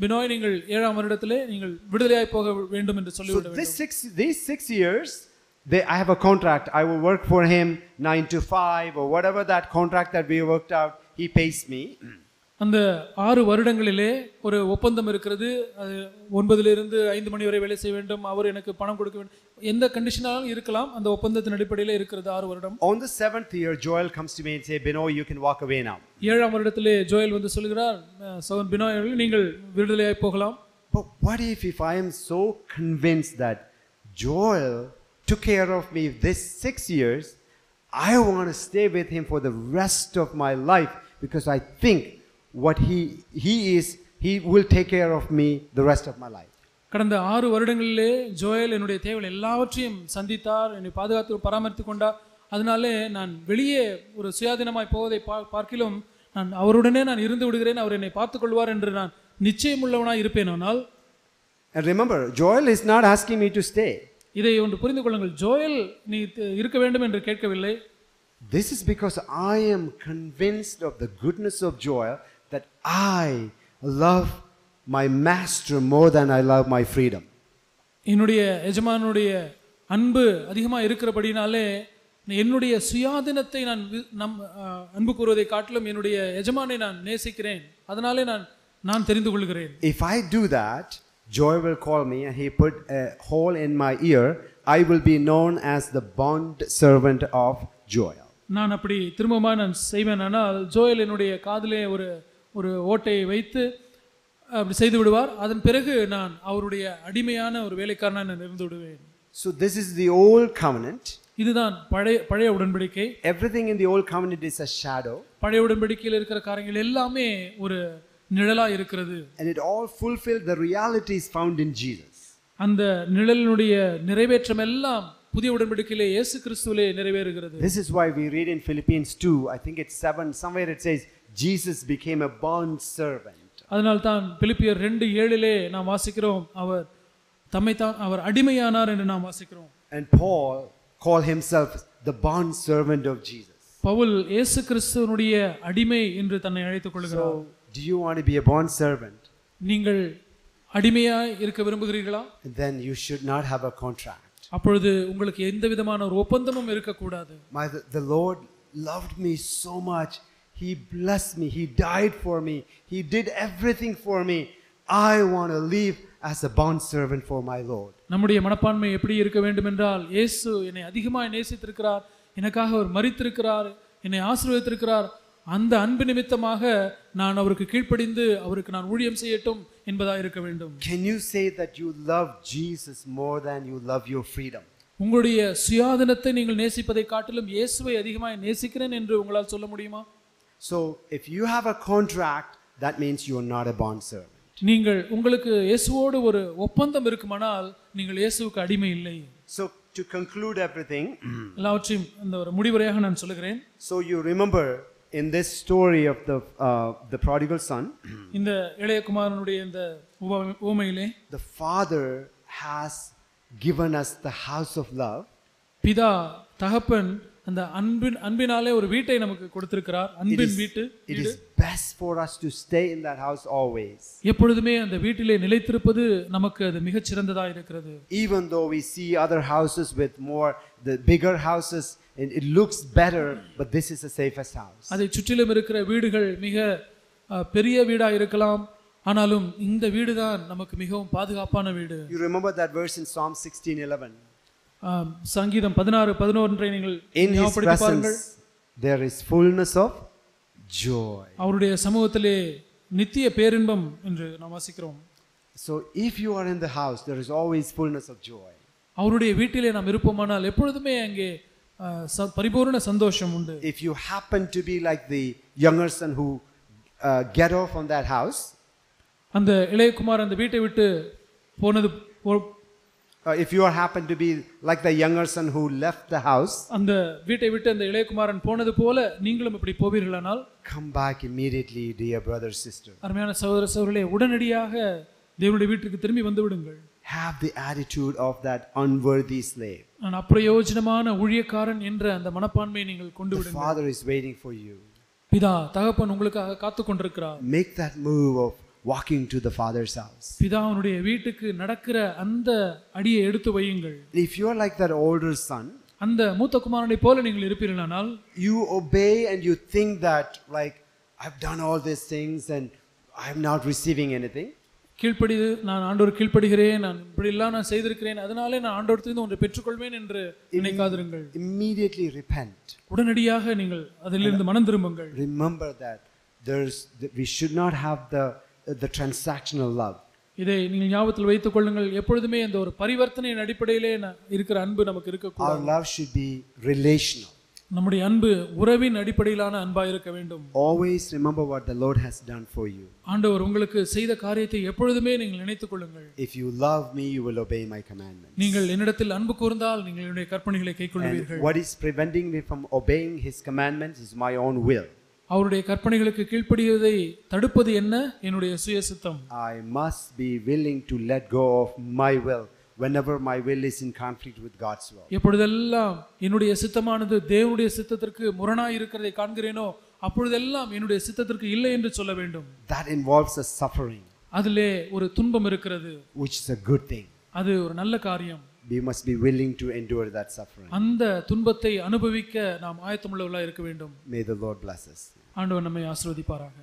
பினோய், நீங்கள் 7ஆம் வருடத்திலே நீங்கள் விடுதலையாய் போக வேண்டும் என்று சொல்லிவிட வேண்டும். So these 6 years, I have a contract. I will work for him 9 to 5 or whatever that contract that we worked out, he pays me. அந்த 6 வருடங்களிலே ஒரு ஒப்பந்தம் இருக்கிறது. அது 9லிருந்து 5 மணி வரை வேலை செய்ய வேண்டும், அவர் எனக்கு பணம் கொடுக்க வேண்டும், எந்த கண்டிஷனாலும் இருக்கலாம். அந்த ஒப்பந்தத்தின் அடிப்படையில் இருக்கிறது 6 வருடம். On the 7th year, Joel comes to me and say, Benoy, you can walk away now. 7ஆம் வருடத்திலே ஜோயல் வந்து சொல்கிறார், சகோதரன் பினோய் அவர்களே, நீங்கள் விடுதலையாய் போகலாம். But what if I am so convinced that Joel took care of me this 6 years, I want to stay with him for the rest of my life because I think what he is, he will take care of me the rest of my life. கடந்த 6 வருடங்களிலே ஜோயல் என்னுடைய தேவைகள் எல்லாவற்றையும் சந்தித்தார், என்னை பாதுகாத்து பராமரித்து கொண்டார். அதனாலே நான் வெளியே ஒரு சுயாதீனமாய் போவதை பார்க்கிலும் நான் அவருடனே நான் இருந்து விடுகிறேன், அவர் என்னை பார்த்துக் கொள்வார் என்று நான் நிச்சயமுள்ளவனாய் இருப்பேன். ஆனால் and remember, Joel is not asking me to stay. இதை ஒன்று புரிந்து கொள்ளுங்கள், ஜோயல் நீ இருக்க வேண்டும் என்று கேட்கவில்லை. This is because I am convinced of the goodness of Joel, that I love my master more than I love my freedom. என்னுடைய எஜமானுடைய அன்பு அதிகமாக இருக்கிறபடினாலே என்னுடைய சுயாதீனத்தை நான் அன்பு கூறுவதை காட்டிலும் என்னுடைய எஜமானை நான் நேசிக்கிறேன். அதனாலே நான் தெரிந்து கொள்கிறேன். If I do that, Joy will call me and he put a hole in my ear. I will be known as the bond servant of Joel. நான் அப்படி திரும்பமா நான் செய்வேன். ஆனால் ஜோயல் என்னுடைய காதிலே ஒரு ஓட்டையை வைத்து அப்படி செய்து விடுவார். அதன் பிறகு நான் அவருடைய அடிமையான ஒரு வேலைக்காரனாக நான் இருந்து விடுவேன். So this is the old covenant. இதுதான் பழைய உடன்படிக்கை. Everything in the old covenant is a shadow. பழைய உடன்படிக்கையில் இருக்கிற காரியங்கள் எல்லாமே ஒரு நிழலா இருக்கிறது. And it all fulfilled the realities found in Jesus. அந்த நிழலினுடைய நிறைவேற்றம் எல்லாம் புதிய உடன்படிக்கையிலே இயேசு கிறிஸ்துவிலே நிறைவேறுகிறது. This is why we read in Philippians 2, I think it's 7, somewhere it says Jesus became a bond servant. அதனால் தான் பிலிப்பியர் 2:7 நாம் வாசிக்கிறோம், அவர் அடிமையானார் என்று நாம் வாசிக்கிறோம். And Paul called himself the bond servant of Jesus. Pavul இயேசு கிறிஸ்துவினுடைய அடிமை என்று தன்னை அழைத்துக் கொள்கிறார். So, do you want to be a bond servant? நீங்கள் அடிமையாய் இருக்க விரும்புகிறீர்களா? Then you should not have a contract. அப்பொழுது உங்களுக்கு எந்த விதமான ஒரு ஒப்பந்தமும் இருக்கக்கூடாது. The Lord loved me so much. He blessed me. He died for me. He did everything for me. I want to live as a bond servant for my Lord. நம்முடைய மனப்பான்மை எப்படி இருக்க வேண்டும் என்றால், இயேசு என்னை அதிகமாக நேசித்திருக்கிறார், எனக்காக அவர் மரித்திருக்கிறார், என்னை ஆசீர்வதித்திருக்கிறார், அந்த அன்பு நிமித்தமாக நான் அவருக்கு கீழ்ப்படிந்து அவருக்கு நான் ஊழியம் செய்யட்டும் என்பதாக இருக்க வேண்டும். Can you say that you love Jesus more than you love your freedom? உங்களுடைய சுயாதீனத்தை நீங்கள் நேசிப்பதை காட்டிலும் இயேசுவை அதிகமாக நேசிக்கிறேன் என்று உங்களால் சொல்ல முடியுமா? So if you have a contract, that means you are not a bond servant. நீங்கள் உங்களுக்கு இயேசுவோடு ஒரு ஒப்பந்தம் இருக்குமானால் நீங்கள் இயேசுவுக்கு அடிமை இல்லை. So to conclude everything, எல்லாவற்றையும் இந்த ஒரு முடிவுரையாக நான் சொல்லுகிறேன். So you remember in this story of the prodigal son, இந்த இளைய குமாரனுடைய இந்த உவமையிலே the father has given us the house of love. பிதா தகப்பன் அந்த அன்பினாலே ஒரு வீட்டை நமக்கு கொடுத்திருக்கிறார். அன்பின் வீட்டு. It is best for us to stay in that house always. எப்பொழுதுமே அந்த வீட்டிலே நிலைத்திருப்பது நமக்கு அது மிகச் சிறந்ததா இருக்கிறது. Even though we see other houses with the bigger houses, and it looks better, but this is the safest house. அதை சுற்றிலும் இருக்கிற வீடுகள் மிக பெரிய வீடா இருக்கலாம், ஆனாலும் இந்த வீடு தான் நமக்கு மிகவும் பாதுகாப்பான வீடு. You remember that verse in Psalm 16:11? சங்கீதம் 16:11 நீங்கள் ஞாபகப்படுத்தி பாருங்கள். There is fullness of joy. அவருடைய சமூகத்திலே நித்திய பேரின்பம் என்று நாம் வாசிக்கிறோம். So if you are in the house, there is always fullness of joy. அவருடைய வீட்டிலே நாம் இருப்போமானால் எப்பொழுதுமே அங்கே பரிபூர்ண சந்தோஷம் உண்டு. If you happen to be like the younger son who get off from that house, அந்த இளைய குமாரன் அந்த வீட்டை விட்டு போனது if you happen to be like the younger son who left the house, அந்த வீட்டை விட்டு அந்த இளைய குமாரன் போனது போல நீங்களும் இப்படி போவீர்களானால், come back immediately, dear brother sister. அருமையான சகோதர சகோதரிகளே, உடனடியாக தேவனுடைய வீட்டுக்கு திரும்பி வந்து விடுங்கள். Have the attitude of that unworthy slave. நான் அப்பிரயோஜனமான ஊழியக்காரன் என்ற அந்த மனப்பான்மையை நீங்கள் கொண்டு விடுங்கள். The father is waiting for you. பிதா தகப்பன் உங்களுக்காக காத்துக் கொண்டிருக்கிறார். Make that move of walking to the father's house. பிதாவுடைய வீட்டுக்கு நடக்கிற அந்த அடியை எடுத்து வையுங்கள். If you are like that older son, அந்த மூத்த குமாரனை போல நீங்கள் இருப்பீர்களானால், you obey and you think that like I've done all these things and I'm not receiving anything. கீழ்ப்படிது, நான் ஆண்டவர் கீழ்ப்படுகிறேன், நான் இப்படி எல்லாம் நான் செய்திருக்கிறேன், அதனாலே நான் ஆண்டவரிடமிருந்து ஒன்றை பெற்றுக்கொள்வேன் என்று நினைக்காதிருங்கள். Immediately repent. உடனடியாக நீங்கள் அதிலிருந்து மனம் திரும்புங்கள். Remember that we should not have the transactional love. இதை நீங்கள் ஞாபகத்தில் வைத்துக் கொள்ளுங்கள். எப்பொழுதுமே இந்த ஒரு பரிவர்த்தனையின் அடிப்படையிலே இருக்கிற அன்பு நமக்கு இருக்கக்கூடாது. Our love should be relational. நம்முடைய அன்பு உறவின் அடிப்படையிலான அன்பா இருக்க வேண்டும். Always remember what the Lord has done for you. ஆண்டவர் உங்களுக்கு செய்த காரியத்தை எப்பொழுதுமே நீங்கள் நினைத்துக் கொள்ளுங்கள். If you love me, you will obey my commandments. நீங்கள் என்னிடத்தில் அன்பு கூர்ந்தால் நீங்கள் என்னுடைய கற்பனைகளை கைக்கொள்வீர்கள். What is preventing me from obeying his commandments is my own will. அவருடைய கற்பனைகளுக்கு கீழ்ப்படிவதை தடுப்பது என்ன? என்னுடைய சுயசித்தம். I must be willing to let go of my will whenever my will is in conflict with God's will. எப்பொழுதெல்லாம் என்னுடைய சித்தமானது தேவனுடைய சித்தத்திற்கு முரணாய் இருக்கிறதை காண்கிறேனோ அப்பொழுதெல்லாம் என்னுடைய சித்தத்திற்கு இல்லை என்று சொல்ல வேண்டும். That involves a suffering. அதிலே ஒரு துன்பம் இருக்கிறது. Which is a good thing. அது ஒரு நல்ல காரியம். We must be willing to endure that suffering. அந்த துன்பத்தை அனுபவிக்க நாம் ஆயத்தமுள்ளவர்களாக இருக்க வேண்டும். May the Lord bless us. ஆண்டவர் நம்மை ஆசீர்வதிப்பாராக.